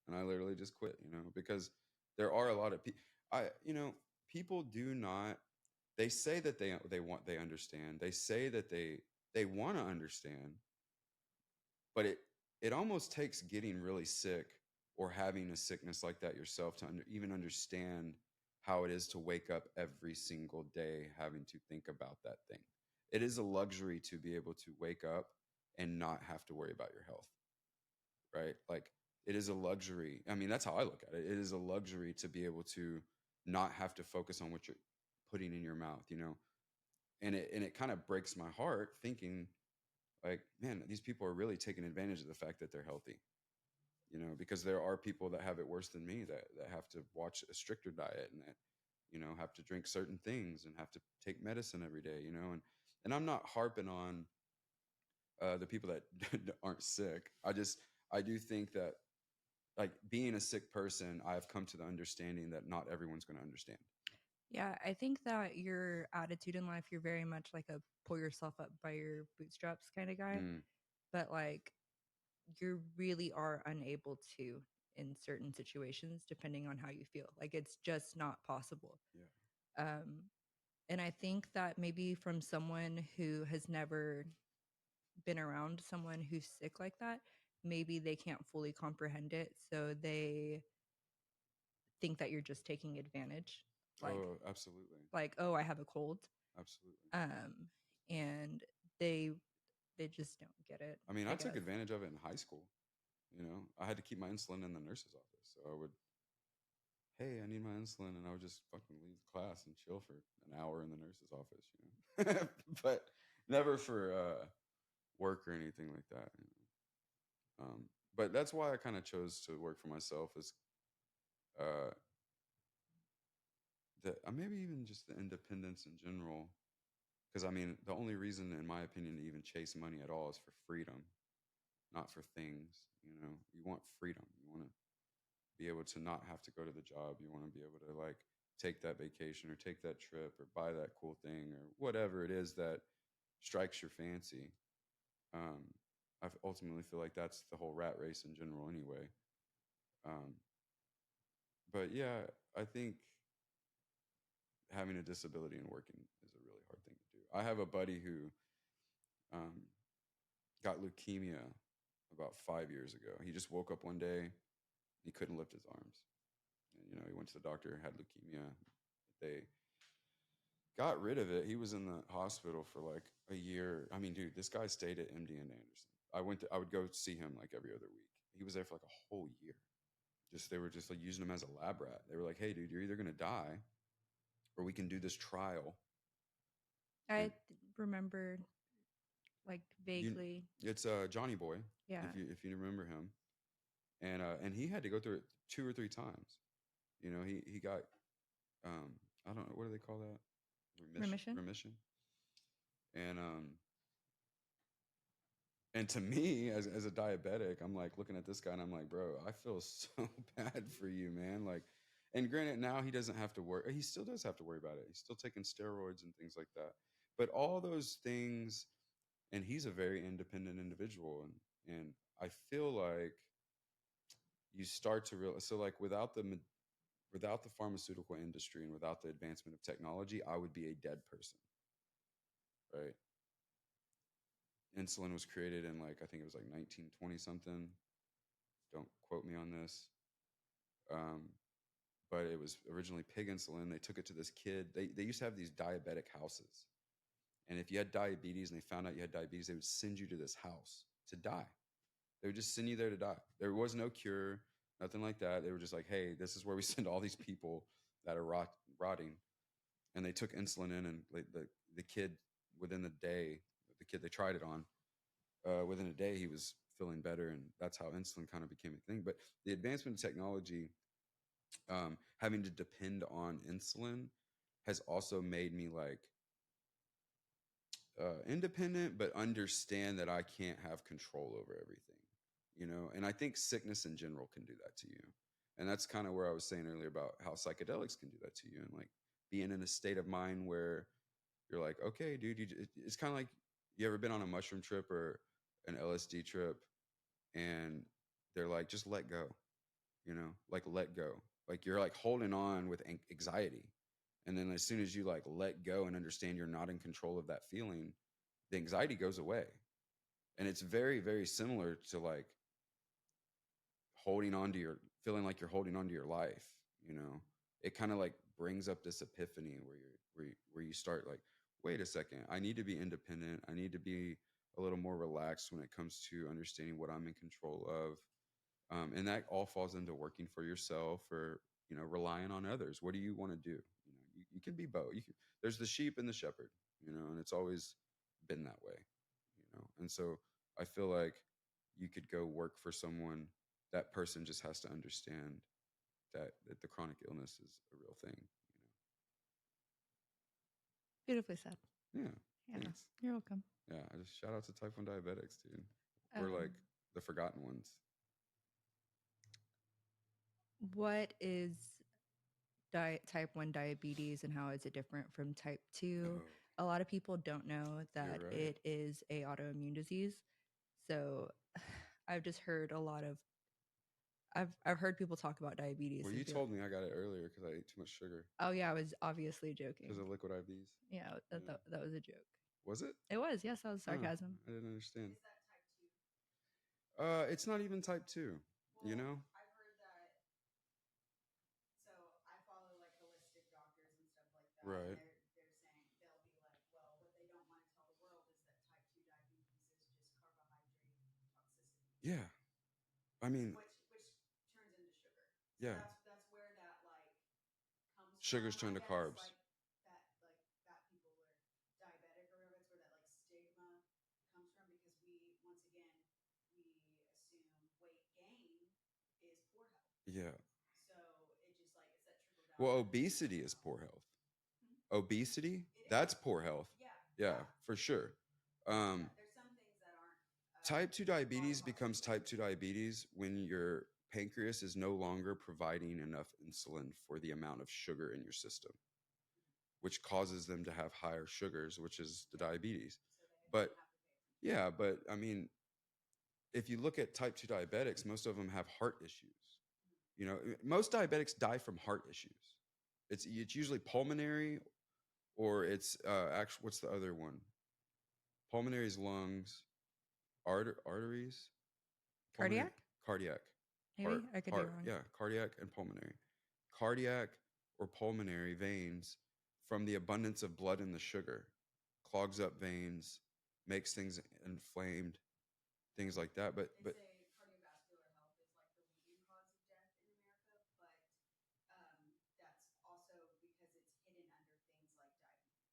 B: And I literally just quit, because there are a lot of people. People do not. They say that they understand. They say that they want to understand, but it almost takes getting really sick or having a sickness like that yourself to even understand how it is to wake up every single day having to think about that thing. It is a luxury to be able to wake up and not have to worry about your health, right? Like, it is a luxury. I mean, that's how I look at it. It is a luxury to be able to not have to focus on what you're putting in your mouth, and it kind of breaks my heart thinking, like, man, these people are really taking advantage of the fact that they're healthy, because there are people that have it worse than me, that have to watch a stricter diet, and that, have to drink certain things and have to take medicine every day, and I'm not harping on the people that aren't sick. I do think that, like, being a sick person, I've come to the understanding that not everyone's going to understand.
A: Yeah, I think that your attitude in life, you're very much like a pull yourself up by your bootstraps kind of guy. But like, you really are unable to in certain situations, depending on how you feel. Like, it's just not possible.
B: Yeah.
A: And I think that maybe from someone who has never been around someone who's sick like that, maybe they can't fully comprehend it. So they think that you're just taking advantage. Like,
B: Oh, absolutely.
A: like, oh, I have a cold.
B: Absolutely.
A: And they just don't get it.
B: I mean, I took
A: guess.
B: advantage of it in high school. I had to keep my insulin in the nurse's office. So I would, hey, I need my insulin. And I would just fucking leave class and chill for an hour in the nurse's office, but never for work or anything like that. But that's why I kind of chose to work for myself, is uh, maybe even just the independence in general. Because, I mean, the only reason, in my opinion, to even chase money at all is for freedom, not for things. You want freedom. You want to be able to not have to go to the job. You want to be able to, like, take that vacation or take that trip or buy that cool thing or whatever it is that strikes your fancy. I ultimately feel like that's the whole rat race in general anyway. Um, but yeah, I think having a disability and working is a really hard thing to do. I have a buddy who um, got leukemia about 5 years ago. He just woke up one day, he couldn't lift his arms. And, he went to the doctor, had leukemia. They got rid of it. He was in the hospital for like a year. I mean, dude, this guy stayed at MD Anderson. I would go see him like every other week. he was there for like a whole year. They were just like using him as a lab rat. They were like, "Hey, dude, you're either gonna die, or we can do this trial."
A: I remember like
B: You,
A: vaguely.
B: it's Johnny Boy,
A: Yeah.
B: if you remember him, and he had to go through it 2 or 3 times. He got I don't know, what do they call that,
A: Remission.
B: remission, and and to me, as a diabetic, I'm like looking at this guy and I'm like, bro, I feel so bad for you, man. Like, and granted, now he doesn't have to worry. He still does have to worry about it. He's still taking steroids and things like that. But all those things, and he's a very independent individual, and I feel like you start to realize. So, like, without the pharmaceutical industry and without the advancement of technology, I would be a dead person, right? Insulin was created in, like, I think it was like 1920 something. Don't quote me on this. Um, but it was originally pig insulin. They took it to this kid. They used to have these diabetic houses. And if you had diabetes and they found out you had diabetes, they would send you to this house to die. They would just send you there to die. There was no cure, nothing like that. They were just like, hey, this is where we send all these people that are rotting. And they took insulin in, and the kid, within the day, the kid they tried it on, within a day, he was feeling better. And that's how insulin kind of became a thing. But the advancement of technology, having to depend on insulin, has also made me like independent, but understand that I can't have control over everything. And I think sickness in general can do that to you. And that's kind of where I was saying earlier about how psychedelics can do that to you, and like being in a state of mind where you're like, okay, dude, it's kind of like, you ever been on a mushroom trip or an LSD trip, and they're like, just let go, like let go. Like you're like holding on with anxiety. And then as soon as you like let go and understand you're not in control of that feeling, the anxiety goes away. And it's very, very similar to like holding on to your feeling like you're holding on to your life. It kind of like brings up this epiphany where you start like, wait a second, I need to be independent. I need to be a little more relaxed when it comes to understanding what I'm in control of. And that all falls into working for yourself, or relying on others. What do you want to do? You can be both. There's the sheep and the shepherd, and it's always been that way. And so I feel like you could go work for someone. That person just has to understand that the chronic illness is a real thing.
A: Beautifully said.
B: Yeah.
A: Yeah.
B: Thanks.
A: You're welcome.
B: Yeah. I just shout out to type 1 diabetics, dude. We're like the forgotten ones.
A: What is type 1 diabetes, and how is it different from type 2?
B: Oh,
A: A lot of people don't know that
B: right.
A: it is a autoimmune disease. So I've just heard a lot of I've heard people talk about diabetes.
B: Well, you told me I got it earlier because I ate too much sugar.
A: Oh yeah, I was obviously joking.
B: Because of liquid IVs.
A: Yeah, that was a joke.
B: Was it?
A: It was. Yes, that was sarcasm.
B: I didn't understand.
C: Is that type 2?
B: It's not even type 2.
C: Well, I've heard that. So I follow like holistic doctors and stuff like that.
B: Right.
C: And they're saying, they'll be like, well, what they don't want to tell the world is that type 2 diabetes is just carbohydrate toxicity.
B: Yeah. I mean,
C: which turns into sugar. So
B: yeah.
C: That's where that like comes
B: Sugars
C: from.
B: turn to carbs.
C: Like fat people are diabetic or whatever. It's where that like stigma comes from, because we once again we assume weight gain is poor health.
B: Yeah.
C: So it just like it's that trickle down.
B: Well, obesity is poor health. Obesity, that's poor health. Yeah, for sure.
C: There's some things that aren't.
B: Type 2 diabetes becomes type 2 diabetes when your pancreas is no longer providing enough insulin for the amount of sugar in your system, which causes them to have higher sugars, which is the diabetes. But yeah, but I mean, if you look at type 2 diabetics, most of them have heart issues. Most diabetics die from heart issues. It's usually pulmonary, or it's actually, what's the other one? Pulmonary is lungs, arteries,
A: Cardiac.
B: Cardiac.
A: Maybe I could be wrong.
B: Yeah, cardiac and pulmonary. Cardiac or pulmonary veins, from the abundance of blood in the sugar, clogs up veins, makes things inflamed, things like that. But
C: say cardiovascular health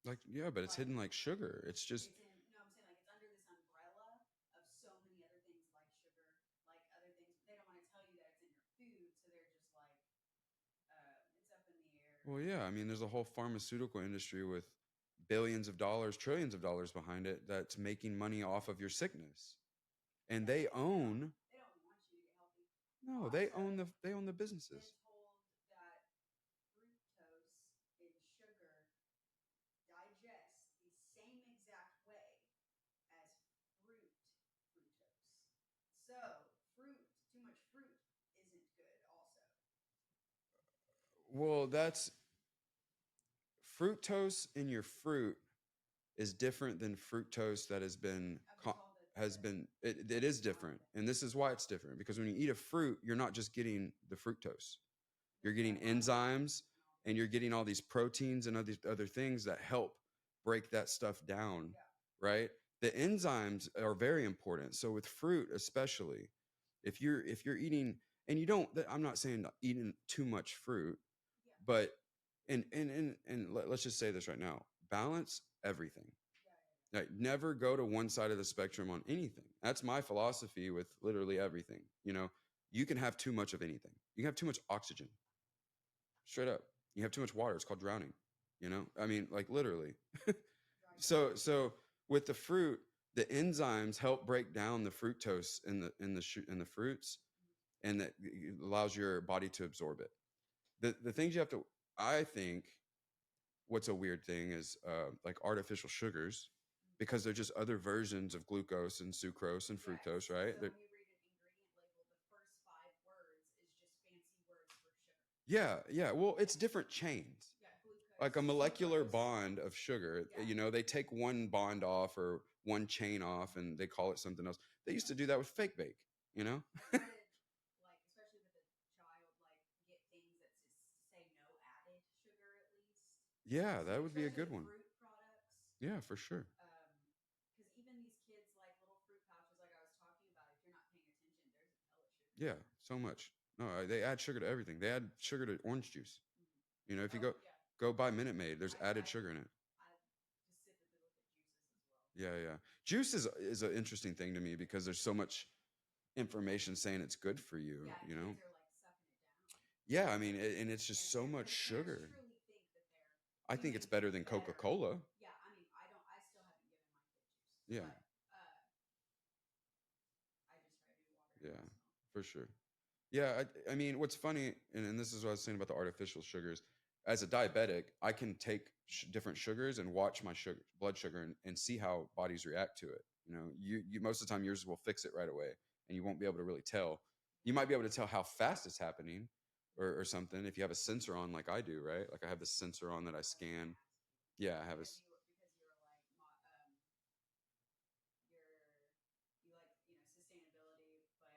B: Like, yeah, but it's hidden like sugar. It's just,
C: It's in, no, I'm saying like it's under this umbrella of so many other things like sugar, like other things. But they don't want to tell you that it's in your food, so they're just like, it's up in the air.
B: well, yeah. I mean, there's a whole pharmaceutical industry with billions of dollars, trillions of dollars behind it that's making money off of your sickness. And they own.
C: They don't want you to get healthy.
B: No,
C: Also,
B: they own the businesses.
C: Been told that fructose in sugar digests the same exact way as fructose. So too much fruit isn't good also.
B: Well, that's fructose in your fruit is different than fructose that it is different. And this is why it's different, because when you eat a fruit, you're not just getting the fructose. You're getting enzymes and you're getting all these proteins and other things that help break that stuff down, right? The enzymes are very important. So with fruit, especially, if you're eating, and you don't, I'm not saying eating too much fruit, but let's just say this right now: balance everything. Like, never go to one side of the spectrum on anything. That's my philosophy with literally everything. You can have too much of anything. You can have too much oxygen. Straight up. You have too much water. It's called drowning. I mean, like, literally. So with the fruit, the enzymes help break down the fructose in the fruits, and that allows your body to absorb it. The things you have to, I think, what's a weird thing is like artificial sugars, because they're just other versions of glucose and sucrose and fructose, right?
C: So when you read an ingredient label, the first 5 words is just fancy words for sugar.
B: Yeah. Well, it's different chains.
C: Yeah, glucose,
B: Like a molecular
C: sucrose.
B: bond of sugar. They take one bond off or one chain off and they call it something else. They used to do that with fake bake,
C: I try to, like, especially with a child, like, get things that just say no added sugar at least.
B: Yeah,
C: So
B: that would be a good one.
C: fruit products.
B: Yeah, for sure.
C: Because even these kids like little fruit pouches, like I was talking about, if you're not paying attention, there's a pellet sugar.
B: Yeah, so much. No, they add sugar to everything. They add sugar to orange juice. If you go buy Minute Maid, there's added sugar in it.
C: I specifically look at juices as well.
B: Yeah. Juice is an interesting thing to me because there's so much information saying it's good for you.
C: Yeah,
B: you know.
C: kids are like sucking it down.
B: Yeah, I mean, and it's just so much sugar.
C: Truly think that
B: I think it's better than Coca-Cola.
C: Yeah, I mean, I still haven't given my kid juice.
B: Yeah.
C: But, I just try to do water.
B: Yeah, for sure. Yeah, I mean, what's funny, and this is what I was saying about the artificial sugars. As a diabetic, I can take different sugars and watch my blood sugar, and see how bodies react to it. You most of the time yours will fix it right away, and you won't be able to really tell. You might be able to tell how fast it's happening, or something if you have a sensor on, like I do, right? Like I have this sensor on that I scan. Yeah, I have a.
C: Because you like sustainability, but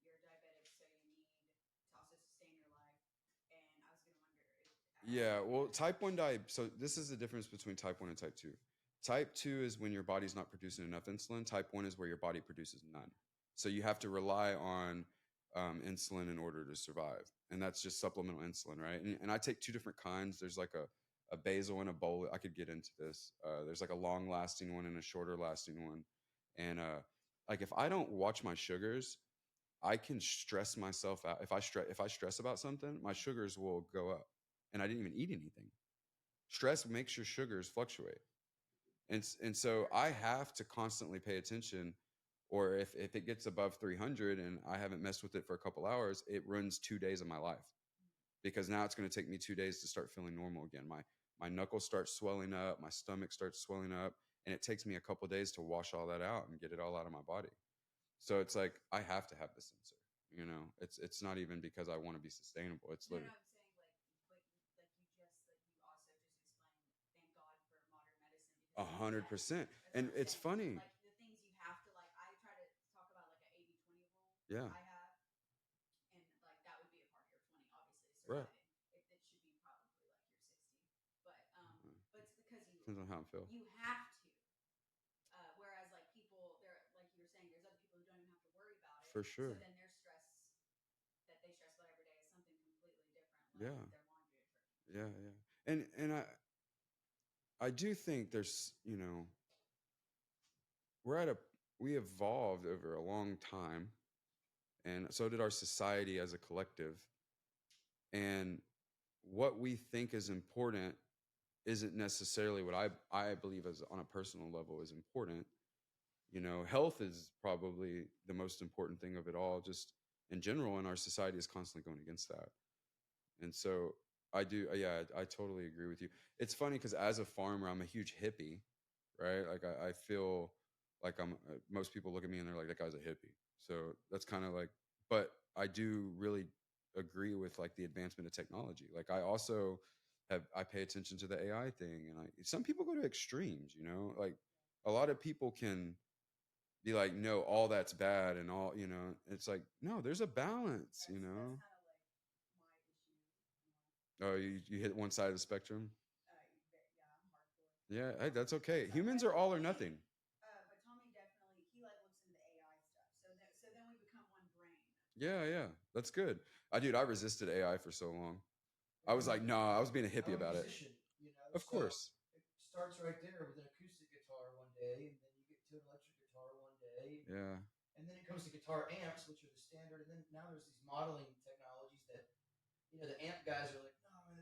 C: you're diabetic, so you need to also sustain your life. And I was gonna wonder if.
B: Yeah, well, type 1 diabetes. So this is the difference between type 1 and type 2. Type 2 is when your body's not producing enough insulin. Type 1 is where your body produces none. So you have to rely on insulin in order to survive. And that's just supplemental insulin, right? And I take 2 different kinds. There's like a basal and a bolus. I could get into this. There's like a long lasting one and a shorter lasting one. And like if I don't watch my sugars, I can stress myself out. If I stress about something, my sugars will go up. And I didn't even eat anything. Stress makes your sugars fluctuate. And so I have to constantly pay attention, or if it gets above 300 and I haven't messed with it for a couple hours, it ruins 2 days of my life, because now it's going to take me 2 days to start feeling normal again. My knuckles start swelling up, my stomach starts swelling up, and it takes me a couple days to wash all that out and get it all out of my body. So it's like I have to have the sensor. It's not even because I want to be sustainable. It's literally.
C: No, I'm saying like you also just explained. Thank God for modern medicine.
B: 100%. And it's funny.
C: Like the things you have to like. I try to talk about like an 80-20 rule.
B: Yeah.
C: I have, and like that would be a part of your 20, obviously,
B: surviving.
C: Right. It should be probably like your 60, but it's because
B: Depends on how I feel.
C: You have to. Whereas like people, they're like you were saying, there's other people who don't even have to worry about it.
B: For sure.
C: So then their stress that they stress about every day is something completely different. Like
B: Yeah.
C: their laundry detergent.
B: Yeah. And I do think there's, we evolved over a long time, and so did our society as a collective. And what we think is important isn't necessarily what I believe as on a personal level is important. Health is probably the most important thing of it all, just in general, and our society is constantly going against that. And so I do, yeah, I totally agree with you. It's funny because as a farmer, I'm a huge hippie, right? Like I feel like most people look at me and they're like, that guy's a hippie. So that's kind of like, but I do really agree with like the advancement of technology. Like I also I pay attention to the AI thing, and some people go to extremes, like a lot of people can be like, no, all that's bad and all, it's like, no, there's a balance,
C: That's kind of like my issue.
B: Oh, you hit one side of the spectrum.
C: Yeah, I'm hardcore.
B: Yeah, hey, that's okay.
C: So,
B: Humans are all or nothing.
C: but Tommy definitely he like looks into the AI stuff. So then we become one brain.
B: Yeah, yeah, that's good. I resisted AI for so long. I was like, no, I was being a hippie
D: I'm a
B: about it.
D: musician,
B: Of
D: so
B: course.
D: it starts right there with an acoustic guitar one day, and then you get to an electric guitar one day.
B: Yeah.
D: And then it comes to guitar amps, which are the standard. And then now there's these modeling technologies that, the amp guys are like, no, man,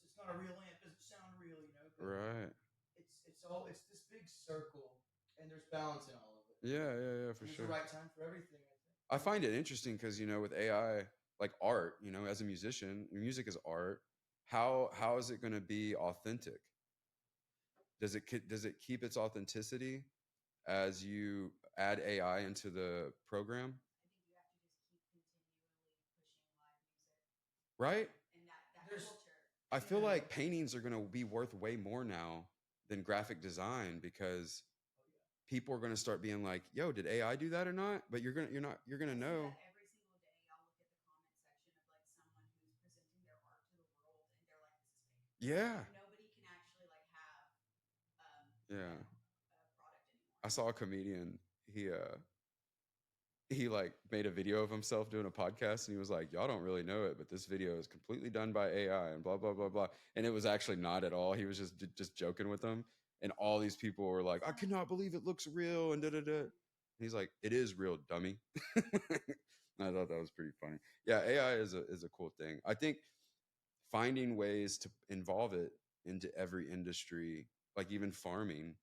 D: it's not a real amp. It doesn't sound real, But
B: Right.
D: it's this big circle, and there's balance in all of it.
B: Yeah, for
D: There's
B: sure.
D: the right time for everything, I think.
B: I find it interesting because with AI, like art, as a musician, music is art. How is it going to be authentic? Does it keep its authenticity as you add AI into the program?
C: I think you have to just keep continually pushing live music.
B: Right?
C: And that culture.
B: I feel like paintings are going to be worth way more now than graphic design because people are going to start being like, "Yo, did AI do that or not?" But you're going to know.
C: Every single day, I'll look at the comment section of like someone who's presenting their art to the world, and they're like, "This is fake."
B: Yeah.
C: Nobody can actually like have
B: yeah.
C: Product anymore.
B: I saw a comedian. He like made a video of himself doing a podcast, and he was like, y'all don't really know it, but this video is completely done by AI and blah blah blah blah. And it was actually not at all. He was just joking with them, and all these people were like, I cannot believe it looks real and da da da. He's like, it is real, dummy. I thought that was pretty funny. Yeah, AI is a cool thing. I think finding ways to involve it into every industry, like even farming.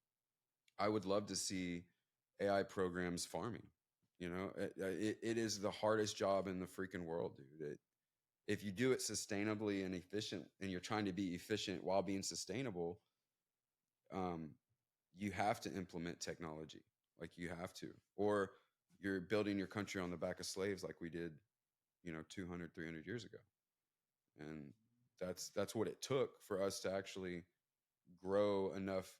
B: I would love to see AI programs farming. It is the hardest job in the freaking world, dude. If you do it sustainably and efficient, and you're trying to be efficient while being sustainable, um, you have to implement technology. Like you have to, or you're building your country on the back of slaves, like we did, 200, 300 years ago. And that's what it took for us to actually grow enough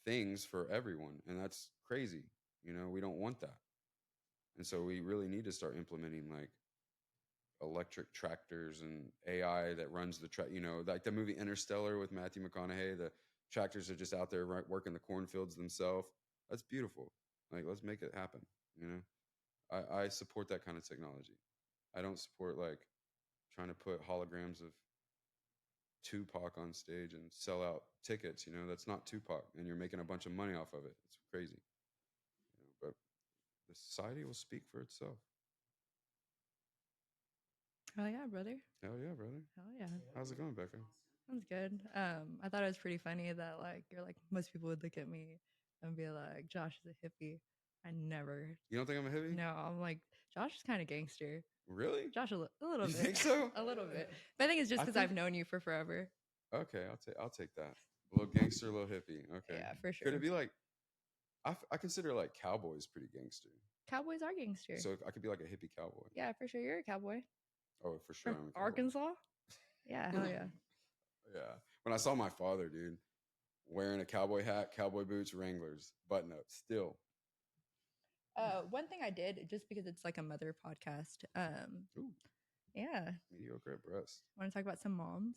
B: things for everyone, and that's crazy. We don't want that. And so we really need to start implementing like electric tractors and AI that runs the track. Like the movie Interstellar with Matthew McConaughey, the tractors are just out there working the cornfields themselves. That's beautiful. Like, let's make it happen. I support that kind of technology. I don't support like trying to put holograms of Tupac on stage and sell out tickets. That's not Tupac, and you're making a bunch of money off of it. It's crazy. But the society will speak for itself.
A: Hell yeah, brother.
B: Hell yeah, brother.
A: Hell yeah.
B: How's it going, Becca?
A: Sounds good. I thought it was pretty funny that like you're like most people would look at me and be like, Josh is a hippie. I never.
B: You don't think I'm a hippie?
A: No, I'm like Josh is kind of gangster.
B: Really?
A: Josh a little
B: You
A: bit.
B: think so?
A: A little bit. But I think it's just because I've known you for forever.
B: Okay, I'll take that. A little gangster, a little hippie. Okay.
A: Yeah, for sure.
B: Could it be like I consider like cowboys pretty gangster.
A: Cowboys are gangster.
B: So I could be like a hippie cowboy.
A: Yeah, for sure. You're a cowboy.
B: Oh, for sure.
A: From
B: I'm a cowboy.
A: Arkansas? Yeah, hell yeah.
B: Yeah. When I saw my father, dude, wearing a cowboy hat, cowboy boots, Wranglers, button up, still.
A: One thing I did, just because it's like a mother podcast.
B: Ooh.
A: Yeah.
B: Mediocre at breast.
A: Want to talk about some moms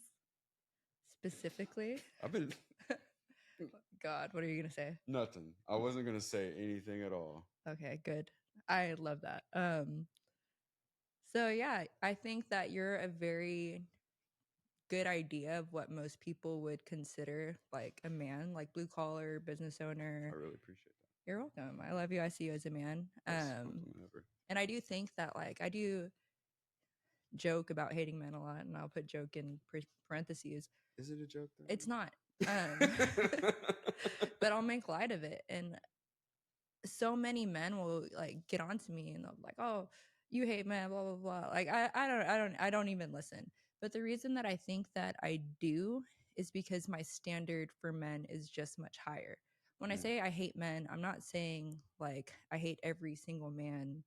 A: specifically?
B: I've been.
A: God, what are you gonna say?
B: Nothing. I wasn't gonna say anything at all.
A: Okay, good. I love that. So yeah, I think that you're a very good idea of what most people would consider like a man, like blue collar business owner.
B: I really appreciate that.
A: You're welcome. I love you. I see you as a man.
B: Best compliment ever.
A: And I do think that like I do joke about hating men a lot, and I'll put joke in parentheses.
B: Is it a joke though?
A: It's not. But I'll make light of it. And so many men will like get onto me and they'll be like, oh, you hate men, blah blah blah. Like I don't even listen. But the reason that I think that I do is because my standard for men is just much higher. When I say I hate men, I'm not saying like I hate every single man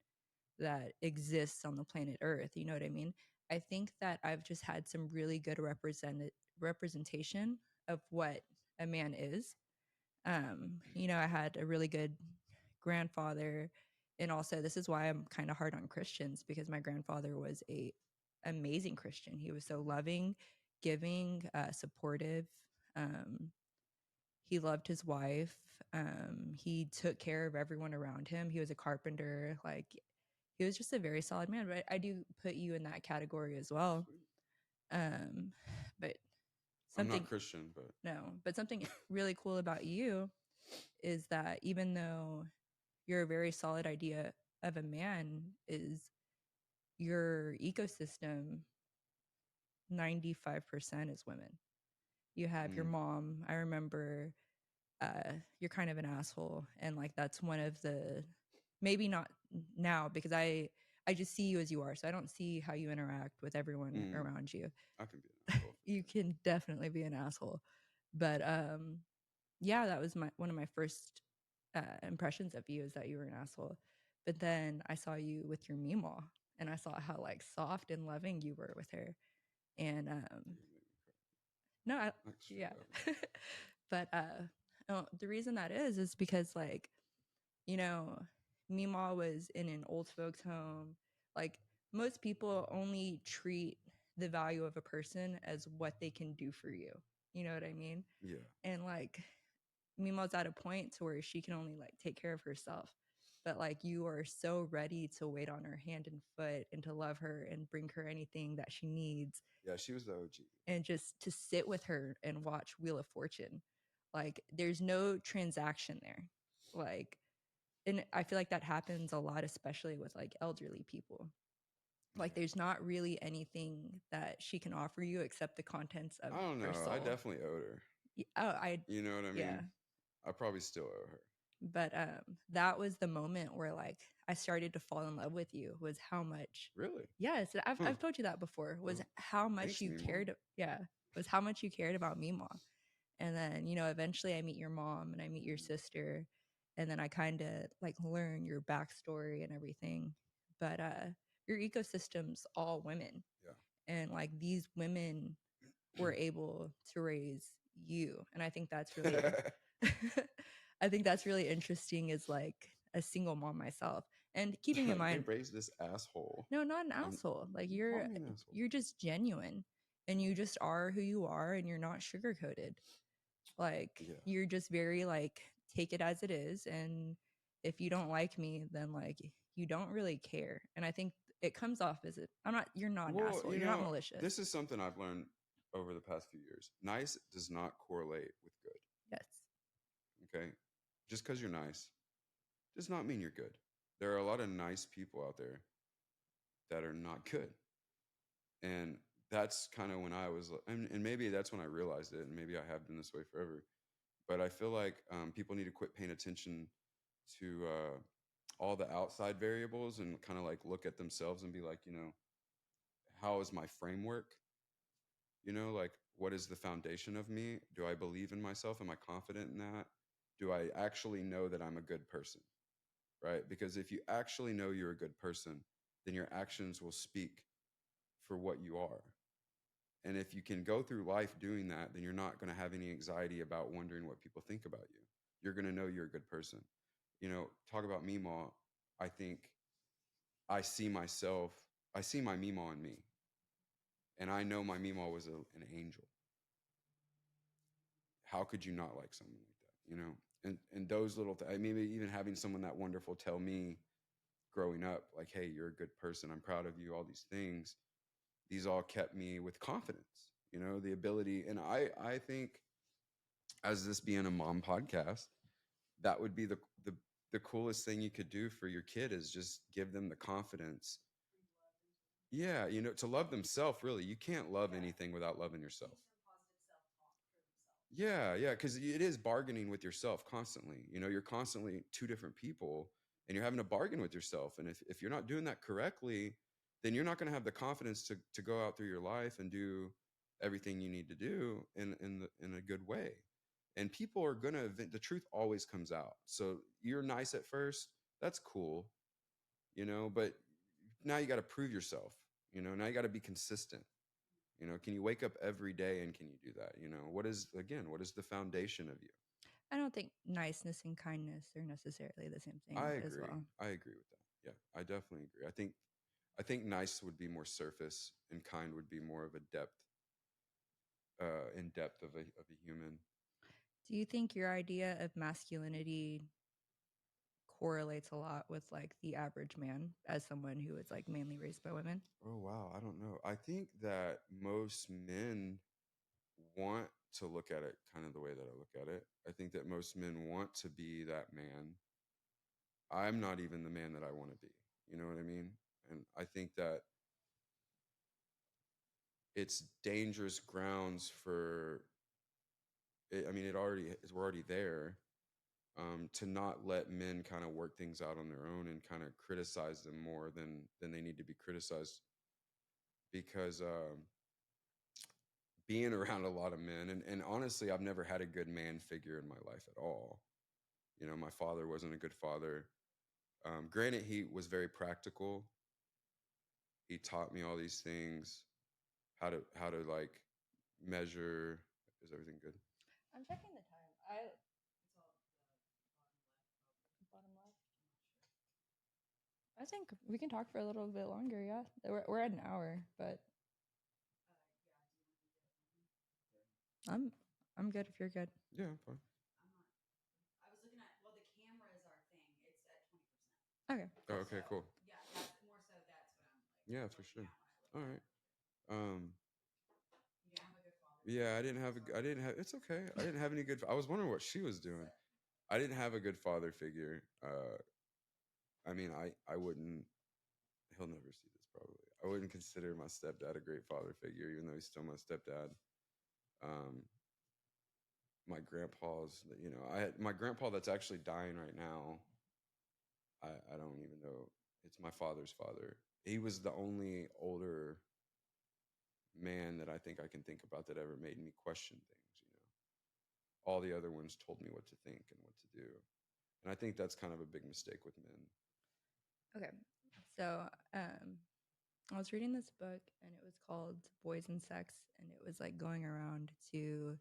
A: that exists on the planet Earth. You know what I mean? I think that I've just had some really good representation of what a man is. You know, I had a really good grandfather, and also this is why I'm kind of hard on Christians, because my grandfather was a amazing Christian. He was so loving, giving, supportive. He loved his wife. He took care of everyone around him. He was a carpenter. Like, he was just a very solid man. But I do put you in that category as well. But
B: I'm not Christian, but
A: but something really cool about you is that even though you're a very solid idea of a man, is your ecosystem 95% is women. You have your mom. I remember you're kind of an asshole, and like that's one of the, maybe not now because I just see you as you are, so I don't see how you interact with everyone around you.
B: I can be an asshole.
A: You can definitely be an asshole, but yeah, that was one of my first impressions of you, is that you were an asshole. But then I saw you with your Meemaw, and I saw how like soft and loving you were with her, and yeah. But the reason that is because, like, you know, Meemaw was in an old folks home. Like, most people only treat the value of a person as what they can do for you. You know what I mean?
B: Yeah.
A: And like, Meemaw's at a point to where she can only like take care of herself. But like, you are so ready to wait on her hand and foot and to love her and bring her anything that she needs.
B: Yeah, she was the OG.
A: And just to sit with her and watch Wheel of Fortune. Like, there's no transaction there. Like, and I feel like that happens a lot, especially with like elderly people. Like, there's not really anything that she can offer you except the contents of
B: I don't know.
A: her soul.
B: I definitely owed her. You know what I mean?
A: Yeah.
B: I probably still owe her.
A: But that was the moment where like I started to fall in love with you, was how much.
B: Really?
A: Yes, I've told you that before, was how much you cared. Yeah, was how much you cared about Meemaw. And then, you know, eventually I meet your mom and I meet your sister, and then I kind of like learn your backstory and everything. But your ecosystem's all women.
B: Yeah.
A: And like, these women were able to raise you, and I think that's really I think that's really interesting, as like a single mom myself. And keeping in mind,
B: they raised this asshole.
A: No, not an asshole. Like, you're just genuine, and you just are who you are, and you're not sugarcoated. Like, you're just very like, take it as it is, and if you don't like me, then like, you don't really care. And I think it comes off as it. You're not an asshole. You're not malicious.
B: This is something I've learned over the past few years. Nice does not correlate with good.
A: Yes.
B: Okay. Just because you're nice does not mean you're good. There are a lot of nice people out there that are not good. And that's kind of when I was, and maybe that's when I realized it, and maybe I have been this way forever. But I feel like people need to quit paying attention to all the outside variables and kind of like look at themselves and be like, you know, how is my framework? You know, like, what is the foundation of me? Do I believe in myself? Am I confident in that? Do I actually know that I'm a good person? Right? Because if you actually know you're a good person, then your actions will speak for what you are. And if you can go through life doing that, then you're not going to have any anxiety about wondering what people think about you. You're going to know you're a good person. You know, talk about Meemaw. I think I see my Meemaw in me. And I know my Meemaw was an angel. How could you not like someone like that? You know, and those little maybe even having someone that wonderful tell me growing up, like, hey, you're a good person. I'm proud of you. All these things, these all kept me with confidence. you know, the ability. And I think, as this being a mom podcast, that would be the coolest thing you could do for your kid, is just give them the confidence. Yeah, you know, to love themselves. Really, you can't love anything without loving yourself. Yeah, yeah, because it is bargaining with yourself constantly. You know, you're constantly two different people, and you're having to bargain with yourself. And if you're not doing that correctly, then you're not going to have the confidence to go out through your life and do everything you need to do in a good way. And people are gonna, the truth always comes out. So you're nice at first, that's cool, you know, but now you got to prove yourself. You know, now you got to be consistent. You know, can you wake up every day and can you do that? You know, what is the foundation of you?
A: I don't think niceness and kindness are necessarily the same thing
B: I
A: as
B: agree.
A: well.
B: I agree with that. Yeah, I definitely agree. I think nice would be more surface and kind would be more of a depth, in depth of a human.
A: Do you think your idea of masculinity correlates a lot with like the average man as someone who is like mainly raised by women?
B: Oh wow, I don't know. I think that most men want to look at it kind of the way that I look at it. I think that most men want to be that man. I'm not even the man that I want to be. You know what I mean? And I think that it's dangerous grounds for it. I mean, it already is, we're already there, to not let men kind of work things out on their own and kind of criticize them more than they need to be criticized, because being around a lot of men, and honestly, I've never had a good man figure in my life at all. You know, my father wasn't a good father. Granted, he was very practical. He taught me all these things, how to like measure. Is everything good?
A: I'm checking the time. Bottom left. I think we can talk for a little bit longer. Yeah, we're at an hour, but I'm I'm good if you're good.
B: Yeah, I'm fine.
C: I was looking at, well, the camera is our thing. It's at 20%.
A: Okay.
B: Oh, okay, cool.
C: Yeah, that's more so. That's what I'm like.
B: Yeah, for
C: looking
B: sure.
C: at when I
B: All
C: look
B: right.
C: at it. You didn't have a good father.
B: Yeah, I didn't have. I didn't have. It's okay. I didn't have any good. I was wondering what she was doing. I didn't have a good father figure. I mean, I wouldn't. He'll never see this probably. I wouldn't consider my stepdad a great father figure, even though he's still my stepdad. Um, my grandpa's. You know, I had my grandpa that's actually dying right now. I don't even know. It's my father's father. He was the only older man that I think I can think about that ever made me question things. You know, all the other ones told me what to think and what to do. And I think that's kind of a big mistake with men.
A: Okay. So I was reading this book and it was called Boys and Sex, and it was like going around to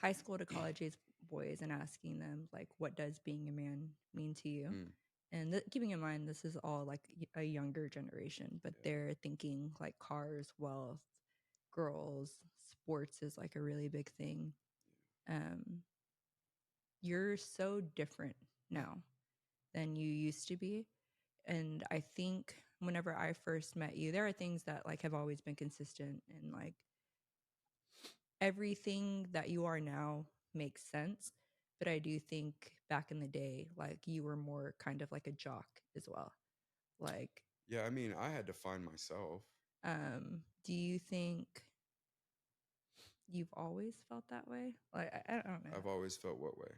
A: high school to college age boys and asking them like, what does being a man mean to you?
B: Mm,
A: And keeping in mind this is all like a younger generation, but
B: yeah.
A: they're thinking like cars, wealth, girls, sports is like a really big thing. Um, you're so different now than you used to be. And I think whenever I first met you, there are things that like have always been consistent, and like everything that you are now makes sense. But I do think back in the day, like you were more kind of like a jock as well. Like,
B: Yeah, I mean, I had to find myself.
A: do you think you've always felt that way? Like, I don't know.
B: I've always felt what way?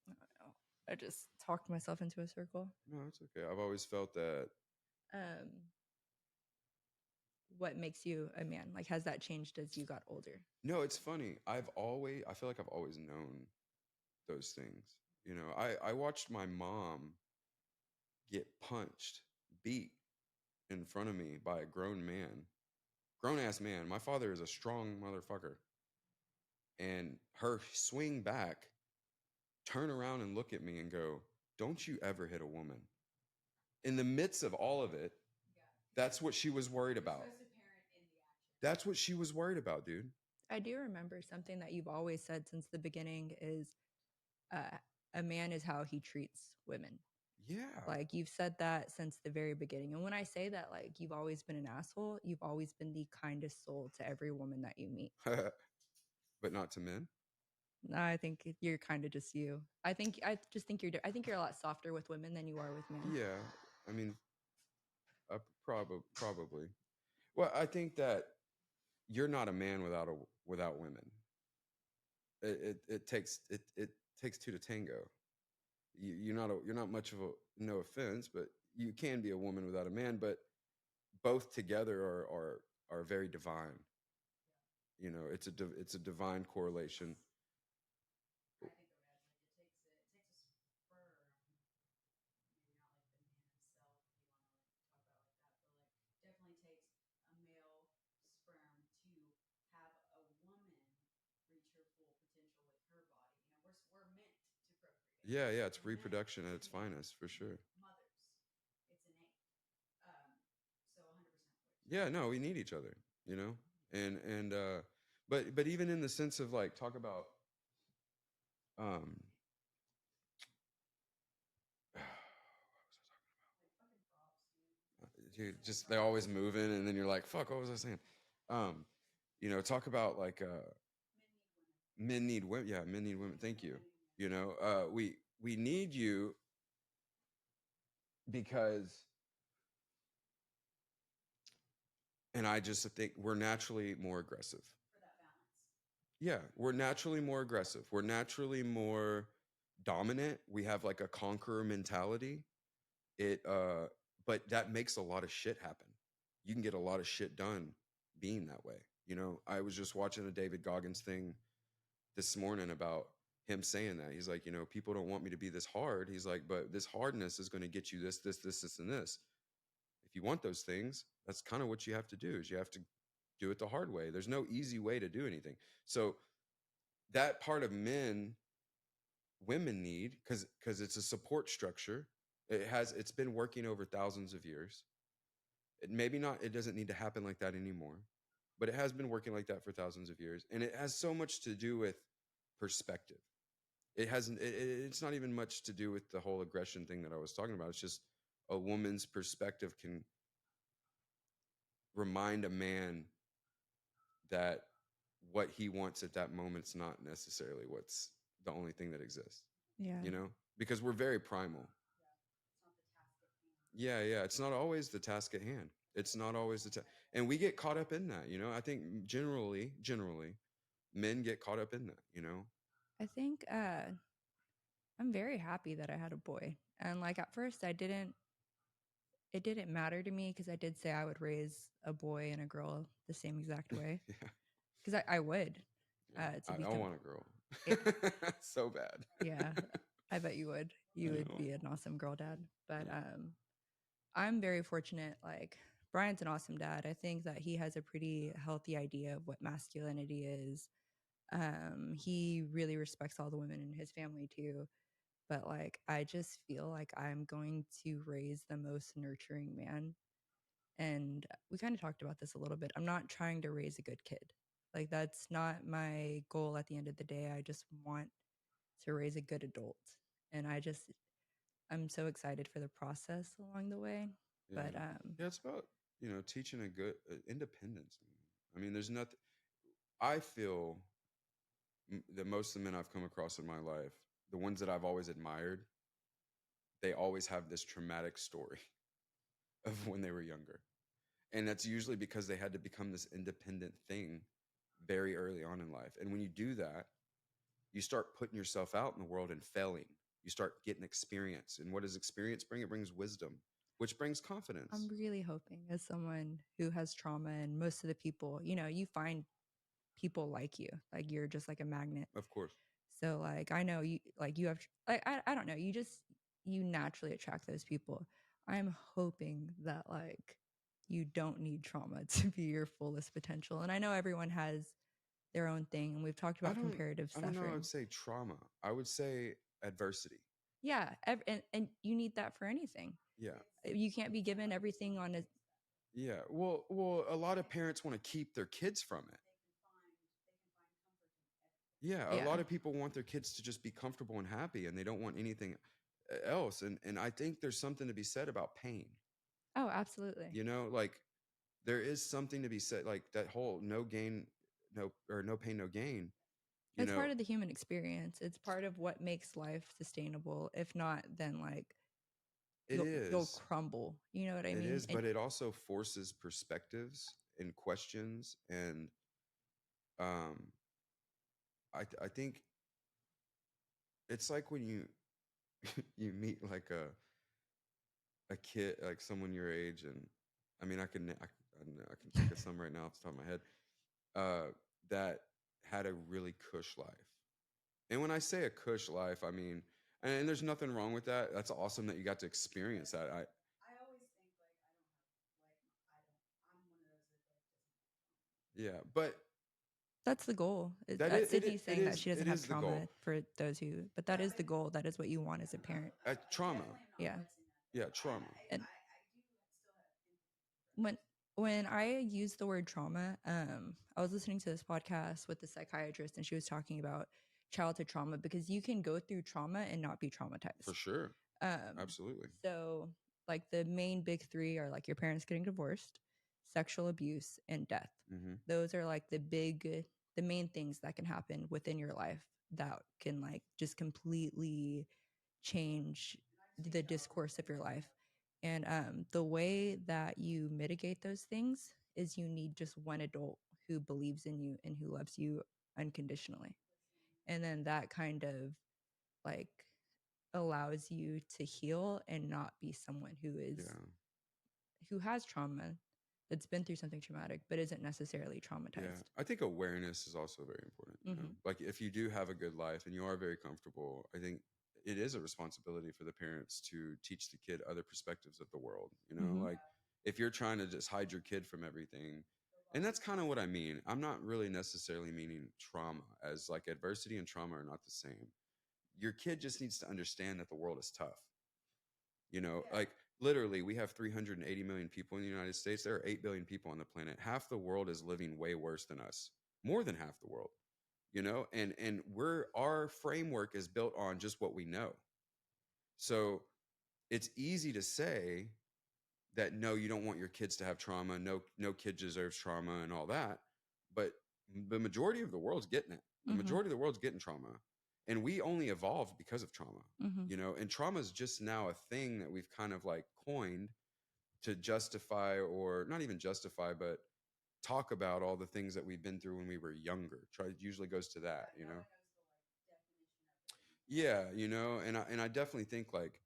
A: I don't know. I just talked myself into a circle.
B: No, it's okay. I've always felt that.
A: Um, what makes you a man? Like, has that changed as you got older?
B: No, it's funny. I feel like I've always known those things. You know, I watched my mom get punched, beat in front of me by a grown ass man. My father is a strong motherfucker. And her swing back, turn around and look at me and go, "Don't you ever hit a woman." In the midst of all of it, that's what she was worried about. That's what she was worried about, dude.
A: I do remember something that you've always said since the beginning is uh, a man is how he treats women.
B: Yeah.
A: Like, you've said that since the very beginning. And when I say that, like, you've always been an asshole, you've always been the kindest soul to every woman that you meet.
B: But not to men.
A: I think you're kind of just you. I just think I think you're a lot softer with women than you are with men.
B: Yeah. I mean, probably. Well, I think that you're not a man without women. It takes two to tango. You're not much of a, no offense, but you can be a woman without a man, but both together are very divine. You know, it's a divine correlation.
C: I think I would add, like, it takes a sperm, maybe not like the man himself, if you want to like talk about it like that, but like definitely takes a male sperm to have a woman reach her full potential with her body. You know, we're meant to procreate.
B: Yeah, it's
C: We're
B: reproduction at
C: meant
B: its
C: to be
B: finest, for sure.
C: mothers. It's innate. So 100% what
B: Yeah, no, we need each other, you know? And but even in the sense of like talk about um
C: like fucking props,
B: you just they're always moving and then you're like, fuck, what was I saying? Um, you know, talk about like men need women. Yeah, men need women. Thank you. You know, we need you because, and I just think we're naturally more aggressive.
C: for that balance.
B: Yeah, we're naturally more aggressive. We're naturally more dominant. We have like a conqueror mentality. But that makes a lot of shit happen. You can get a lot of shit done being that way. You know, I was just watching a David Goggins thing this morning about him saying that. He's like, you know, people don't want me to be this hard. He's like, but this hardness is going to get you this, and this. If you want those things, that's kind of what you have to do is you have to do it the hard way. There's no easy way to do anything. So that part of women need, because it's a support structure. It's been working over thousands of years. It doesn't need to happen like that anymore, but it has been working like that for thousands of years. And it has so much to do with perspective. It's not even much to do with the whole aggression thing that I was talking about. It's just a woman's perspective can remind a man that what he wants at that moment's not necessarily what's the only thing that exists.
A: Yeah.
B: You know, because we're very primal.
C: Yeah, it's not the task at hand.
B: Yeah, it's not always the task at hand. It's not always and we get caught up in that, you know. I think generally men get caught up in that, you know.
A: I think I'm very happy that I had a boy. And like at first it didn't matter to me because I did say I would raise a boy and a girl the same exact way.
B: Yeah.
A: Because I would.
B: Yeah.
A: To
B: I
A: become
B: want a girl.
A: Yeah.
B: So bad.
A: Yeah, I bet you would. You
B: I
A: would
B: know.
A: be an awesome girl dad. But
B: Yeah.
A: I'm very fortunate. Like, Brian's an awesome dad. I think that he has a pretty healthy idea of what masculinity is. He really respects all the women in his family too. But like, I just feel like I'm going to raise the most nurturing man. And we kind of talked about this a little bit. I'm not trying to raise a good kid. Like, that's not my goal at the end of the day. I just want to raise a good adult. And I'm so excited for the process along the way.
B: Yeah.
A: But
B: Yeah, it's about, you know, teaching a good independence. I mean, there's nothing. I feel that most of the men I've come across in my life, the ones that I've always admired, they always have this traumatic story of when they were younger. And that's usually because they had to become this independent thing very early on in life. And when you do that, you start putting yourself out in the world and failing. You start getting experience. And what does experience bring? It brings wisdom, which brings confidence.
A: I'm really hoping, as someone who has trauma, and most of the people, you know, you find people like you, like you're just like a magnet.
B: Of course.
A: So like, I know you, like you have, like, I don't know, you naturally attract those people. I'm hoping that like you don't need trauma to be your fullest potential. And I know everyone has their own thing, and we've talked about comparative
B: I don't know. I
A: suffering.
B: would say trauma. I would say adversity.
A: Yeah, and you need that for anything.
B: Yeah.
A: You can't be given everything on a.
B: Yeah. Well, a lot of parents want to keep their kids from it.
C: They can find comfort in everything.
B: Yeah, a
A: Yeah.
B: lot of people want their kids to just be comfortable and happy, and they don't want anything. else. And I think there's something to be said about pain.
A: Oh, absolutely.
B: You know, like there is something to be said, like that whole no gain, no pain, no gain. You
A: It's
B: know,
A: part of the human experience. It's part of what makes life sustainable. If not, then like
B: it
A: you'll
B: is.
A: crumble. You know what I
B: It
A: mean?
B: is,
A: And
B: but it also forces perspectives and questions. And um, I think it's like when you you meet like a kid, like someone your age, and I mean, I can think of some right now off the top of my head, that had a really cush life. And when I say a cush life, I mean, and there's nothing wrong with that. That's awesome that you got to experience that.
C: I always think like I don't have like I'm one of those that like doesn't have trauma.
B: Yeah, but
A: that's the goal.
B: that
A: Sydney's saying that she doesn't
B: it
A: have
B: is the goal.
A: trauma for those who, but that is the goal. That is what you want as a parent.
B: Trauma.
A: Yeah.
B: Yeah, trauma.
A: And
C: I do still have empathy.
A: when I use the word trauma, I was listening to this podcast with the psychiatrist, and she was talking about childhood trauma because you can go through trauma and not be traumatized.
B: For sure.
A: Um,
B: Absolutely.
A: So, like the main big three are like your parents getting divorced, sexual abuse, and death.
B: Mm-hmm.
A: Those are like the main things that can happen within your life that can like just completely change the discourse of your life. And the way that you mitigate those things is you need just one adult who believes in you and who loves you unconditionally. And then that kind of like allows you to heal and not be someone who has trauma, that's been through something traumatic but isn't necessarily traumatized.
B: Yeah, I think awareness is also very important. You know? Like if you do have a good life and you are very comfortable, I think it is a responsibility for the parents to teach the kid other perspectives of the world. You know, like if you're trying to just hide your kid from everything, and that's kind of what I mean. I'm not really necessarily meaning trauma, as like adversity and trauma are not the same. Your kid just needs to understand that the world is tough. You know, like literally, we have 380 million people in the United States. There are 8 billion people on the planet. Half the world is living way worse than us, more than half the world, you know, and our framework is built on just what we know. So it's easy to say that no, you don't want your kids to have trauma. No kid deserves trauma and all that. But the majority of the world's getting it. The majority of the world's getting trauma. And we only evolved because of trauma, you know, and trauma is just now a thing that we've kind of like coined to justify, or not even justify, but talk about all the things that we've been through when we were younger. It usually goes to that, you know? Yeah, you know, and I definitely think like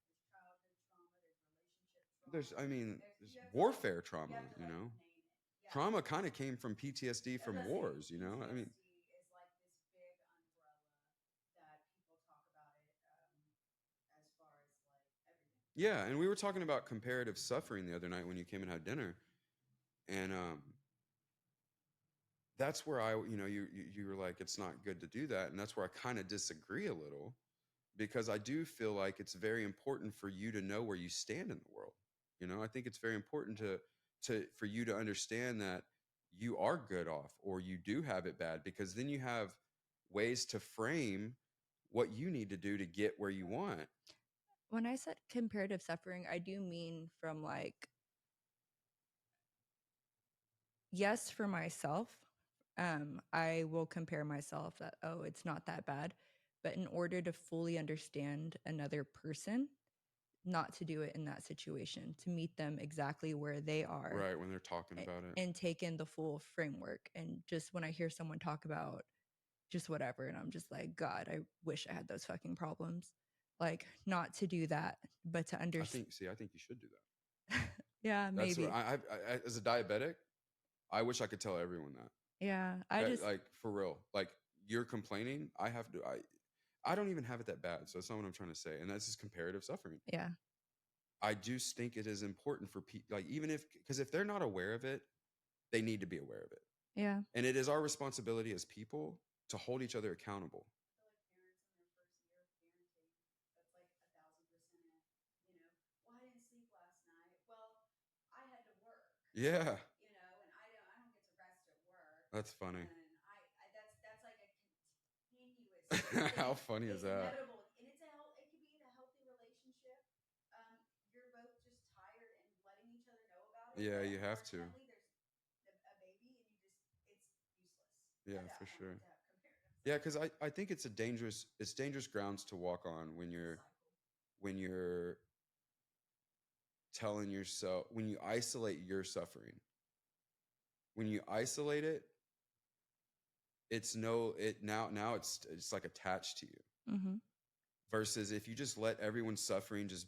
B: I mean, there's warfare trauma, you know. Trauma kind of came from PTSD from wars, you know. I mean,
C: is like this big umbrella that people talk about it as far as like everything.
B: yeah, and we were talking about comparative suffering the other night when you came and had dinner, and that's where you know, you were like, it's not good to do that, and that's where I kind of disagree a little, because I do feel like it's very important for you to know where you stand in the world. You know, I think it's very important to for you to understand that you are good off or you do have it bad, because then you have ways to frame what you need to do to get where you want.
A: When I said comparative suffering, I do mean from like, yes, for myself, I will compare myself that, oh, it's not that bad. But in order to fully understand another person, not to do it in that situation, to meet them exactly where they are.
B: Right, when they're talking about it.
A: And take in the full framework. And just when I hear someone talk about just whatever, and I'm just like, God, I wish I had those fucking problems. Like, not to do that, but to understand.
B: I think you should do that.
A: Yeah,
B: That's
A: maybe.
B: what I as a diabetic, I wish I could tell everyone that.
A: Yeah,
B: like for real. Like you're complaining, I don't even have it that bad. So that's not what I'm trying to say. And that's just comparative suffering.
A: Yeah.
B: I do think it is important for people, like even because if they're not aware of it, they need to be aware of it.
A: Yeah.
B: And it is our responsibility as people to hold each other accountable.
C: I feel like parents in their first year of parenting, that's like 1,000% it. You know, well, I didn't sleep last night. Well, I had to work.
B: Yeah.
C: You know, and I don't get to rest at work.
B: That's funny.
C: And that's like a continuous
B: How funny is that?
C: inevitable, and it could be in a healthy relationship
B: Yeah, you have to.
C: There's a baby, and it's useless.
B: Yeah,
C: At
B: for
C: that
B: sure.
C: point to have comparative.
B: Yeah, because I think it's dangerous grounds to walk on when you're telling yourself, when you isolate your suffering. When you isolate it, it's now it's like attached to you.
A: Mm-hmm.
B: Versus if you just let everyone's suffering just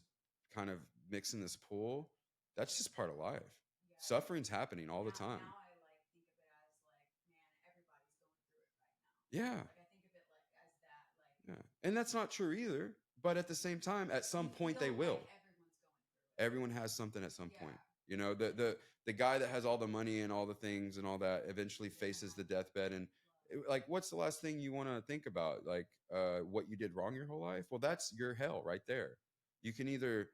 B: kind of mix in this pool, that's just part of life.
C: Yeah.
B: Suffering's happening all the time.
C: Now I like think of it as like, man, everybody's going through it right now.
B: Yeah.
C: Like I think of it like as that, like.
B: Yeah. And that's not true either. But at the same time, at some point they will.
C: Like everyone's going through it.
B: Everyone has something at some point.
C: Yeah.
B: You know, the guy that has all the money and all the things and all that eventually faces the deathbed, and like, what's the last thing you want to think about? Like, what you did wrong your whole life? Well, that's your hell right there. You can either,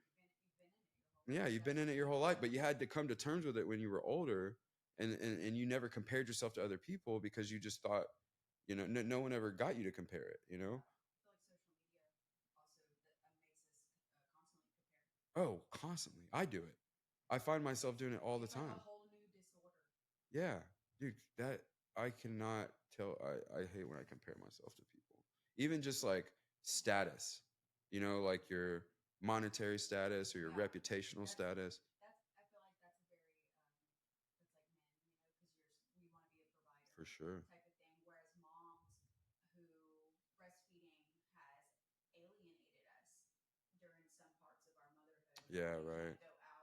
B: you've been in it your whole life, but you had to come to terms with it when you were older, and you never compared yourself to other people because you just thought, no one ever got you to compare it,
C: I feel like social media also makes us constantly compare.
B: Oh, constantly. I do it. I find myself doing it all the
C: It's like
B: time.
C: a whole new disorder.
B: Yeah, dude, that I cannot tell. I hate when I compare myself to people, even just like status, like your monetary status or your reputational status.
C: I feel like that's a very that's like men, because we want to be a provider.
B: For sure.
C: Type of thing. Whereas moms who breastfeeding has alienated us during some parts of our motherhood.
B: Yeah, right.
C: Go out.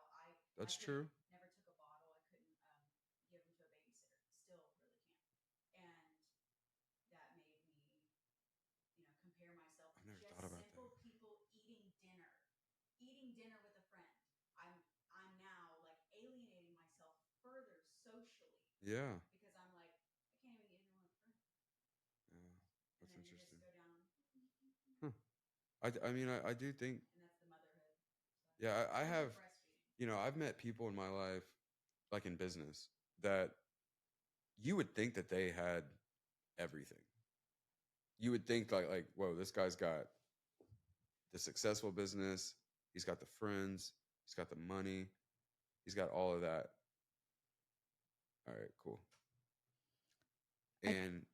B: That's true.
C: Never took a bottle. I couldn't give them to a babysitter. Still really can't. And that made me, compare myself to
B: I never
C: just
B: thought about
C: simple
B: that.
C: people eating dinner with a friend. I'm now like alienating myself further socially.
B: Yeah.
C: Because I'm like, I can't even eat dinner with a friend.
B: Yeah, that's
C: and then
B: interesting.
C: You just go down.
B: Huh. I mean, I do think.
C: And that's the motherhood. So,
B: yeah, I have.
C: Breastfeeding.
B: I've met people in my life, like in business, that you would think that they had everything. You would think like, whoa, this guy's got the successful business, he's got the friends, he's got the money, he's got all of that. All right, cool. And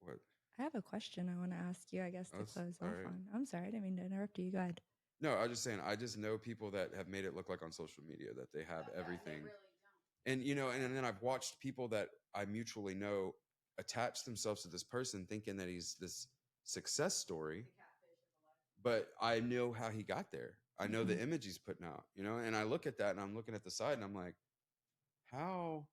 B: what?
A: I have a question I want to ask you, I guess, to close off
B: right.
A: on. I'm sorry, I didn't mean to interrupt you. Go ahead.
B: No, I was just saying, I just know people that have made it look like on social media that they have everything.
C: They really don't.
B: And then I've watched people that I mutually know attach themselves to this person thinking that he's this success story. But I know how he got there. I know the image he's putting out, and I look at that and I'm looking at the side and I'm like, how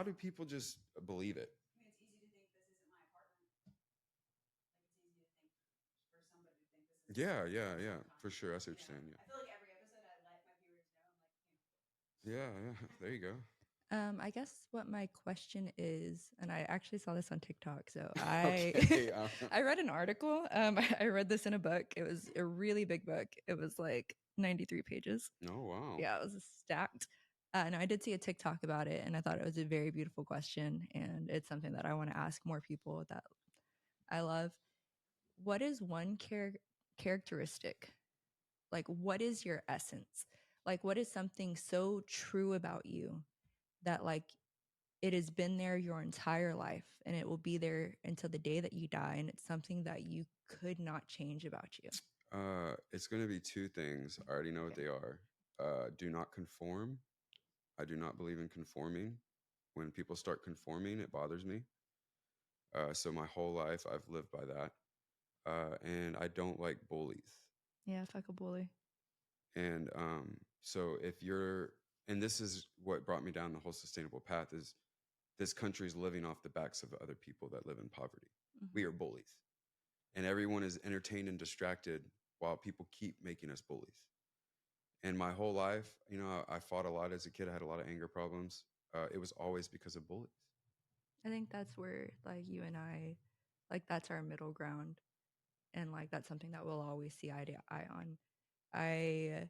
B: do people just believe it?
C: I mean, it's easy to think this isn't my apartment. Like, it's easy to think for somebody to think this is.
B: Yeah, for sure. I see what you're saying. Yeah.
C: I feel like every episode I let my viewers know. I'm like,
B: Yeah. There you go.
A: I guess what my question is, and I actually saw this on TikTok. So
B: Okay,
A: I read an article. I read this in a book. It was a really big book. It was like 93 pages.
B: Oh, wow.
A: Yeah, it was stacked. And I did see a TikTok about it, and I thought it was a very beautiful question. And it's something that I want to ask more people that I love. What is one characteristic? Like, what is your essence? Like, what is something so true about you that, like, it has been there your entire life and it will be there until the day that you die, and it's something that you could not change about you?
B: It's going to be two things. I already know what they are. Do not conform. I do not believe in conforming. When people start conforming, it bothers me. So my whole life I've lived by that. And I don't like bullies.
A: Yeah, fuck a bully.
B: And so and this is what brought me down the whole sustainable path, is this country is living off the backs of other people that live in poverty. Mm-hmm. We are bullies. And everyone is entertained and distracted while people keep making us bullies. And my whole life, I fought a lot as a kid. I had a lot of anger problems. It was always because of bullies.
A: I think that's where, like, you and I, like, that's our middle ground. And, like, that's something that we'll always see eye to eye on. I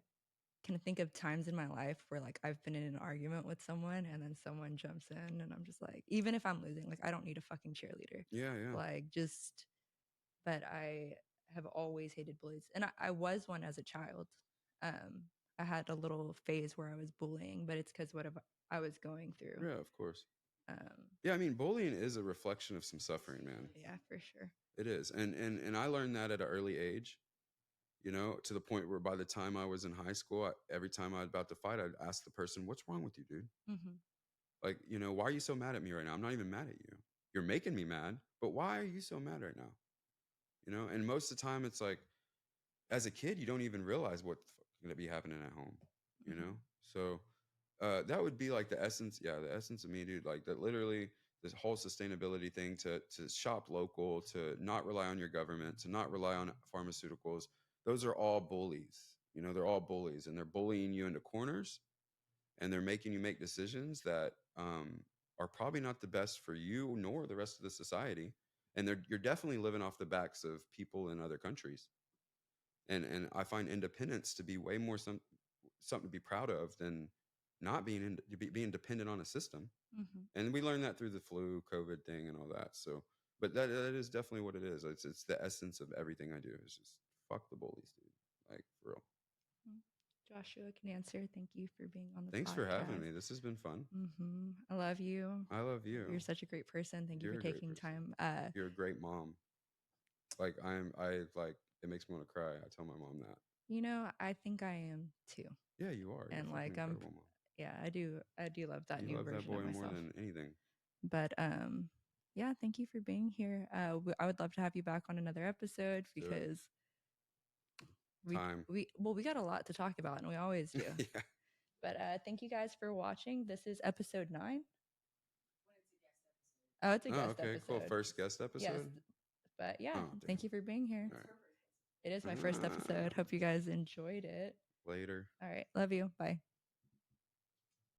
A: can think of times in my life where, like, I've been in an argument with someone and then someone jumps in and I'm just like, even if I'm losing, like, I don't need a fucking cheerleader.
B: Yeah.
A: Like, but I have always hated bullies. And I was one as a child. I had a little phase where I was bullying, but it's because what I was going through.
B: Yeah, of course.
A: Um,
B: Yeah, I mean, bullying is a reflection of some suffering, man.
A: yeah, for sure.
B: It is, and I learned that at an early age. You know, to the point where by the time I was in high school, every time I was about to fight, I'd ask the person, "What's wrong with you, dude?
A: Mm-hmm.
B: Like, you know, why are you so mad at me right now? I'm not even mad at you. You're making me mad, but why are you so mad right now?" You know, and most of the time, it's like, as a kid, you don't even realize what's going to be happening at home. You know, so that would be like the essence. Yeah, the essence of me, dude. Like that, literally, this whole sustainability thing to shop local, to not rely on your government, to not rely on pharmaceuticals. Those are all bullies. You know, they're all bullies, and they're bullying you into corners, and they're making you make decisions that are probably not the best for you nor the rest of the society. And you're definitely living off the backs of people in other countries. And I find independence to be way more something to be proud of than not being dependent on a system.
A: Mm-hmm.
B: And we learned that through the flu, COVID thing, and all that. So, but that is definitely what it is. It's the essence of everything I do. Is just fuck the bullies, dude. Like for real.
A: Joshua Conatser, thank you for being on the
B: Thanks
A: podcast.
B: for having me. This has been fun.
A: I love you.
B: I love you.
A: You're such a great person. Thank you
B: You're
A: for
B: a great
A: taking
B: person.
A: time.
B: You're a great mom. Like like it makes me want to cry. I tell my mom that.
A: You know, I think I am too.
B: Yeah, you are. You're
A: And
B: a fucking
A: like
B: incredible mom.
A: yeah, I do love that
B: You
A: new
B: love that
A: version
B: boy
A: of
B: more
A: myself.
B: than anything.
A: But yeah, thank you for being here. I would love to have you back on another episode because we got a lot to talk about, and we always do.
B: Yeah.
A: But thank you guys for watching. This is episode 9. Oh, it's a guest
B: okay,
A: episode.
B: cool. First guest episode.
A: Yes, but yeah,
B: Oh,
A: thank you for being here.
B: All right.
A: It is my first episode. Hope you guys enjoyed it.
B: Later.
A: All right, love you. Bye.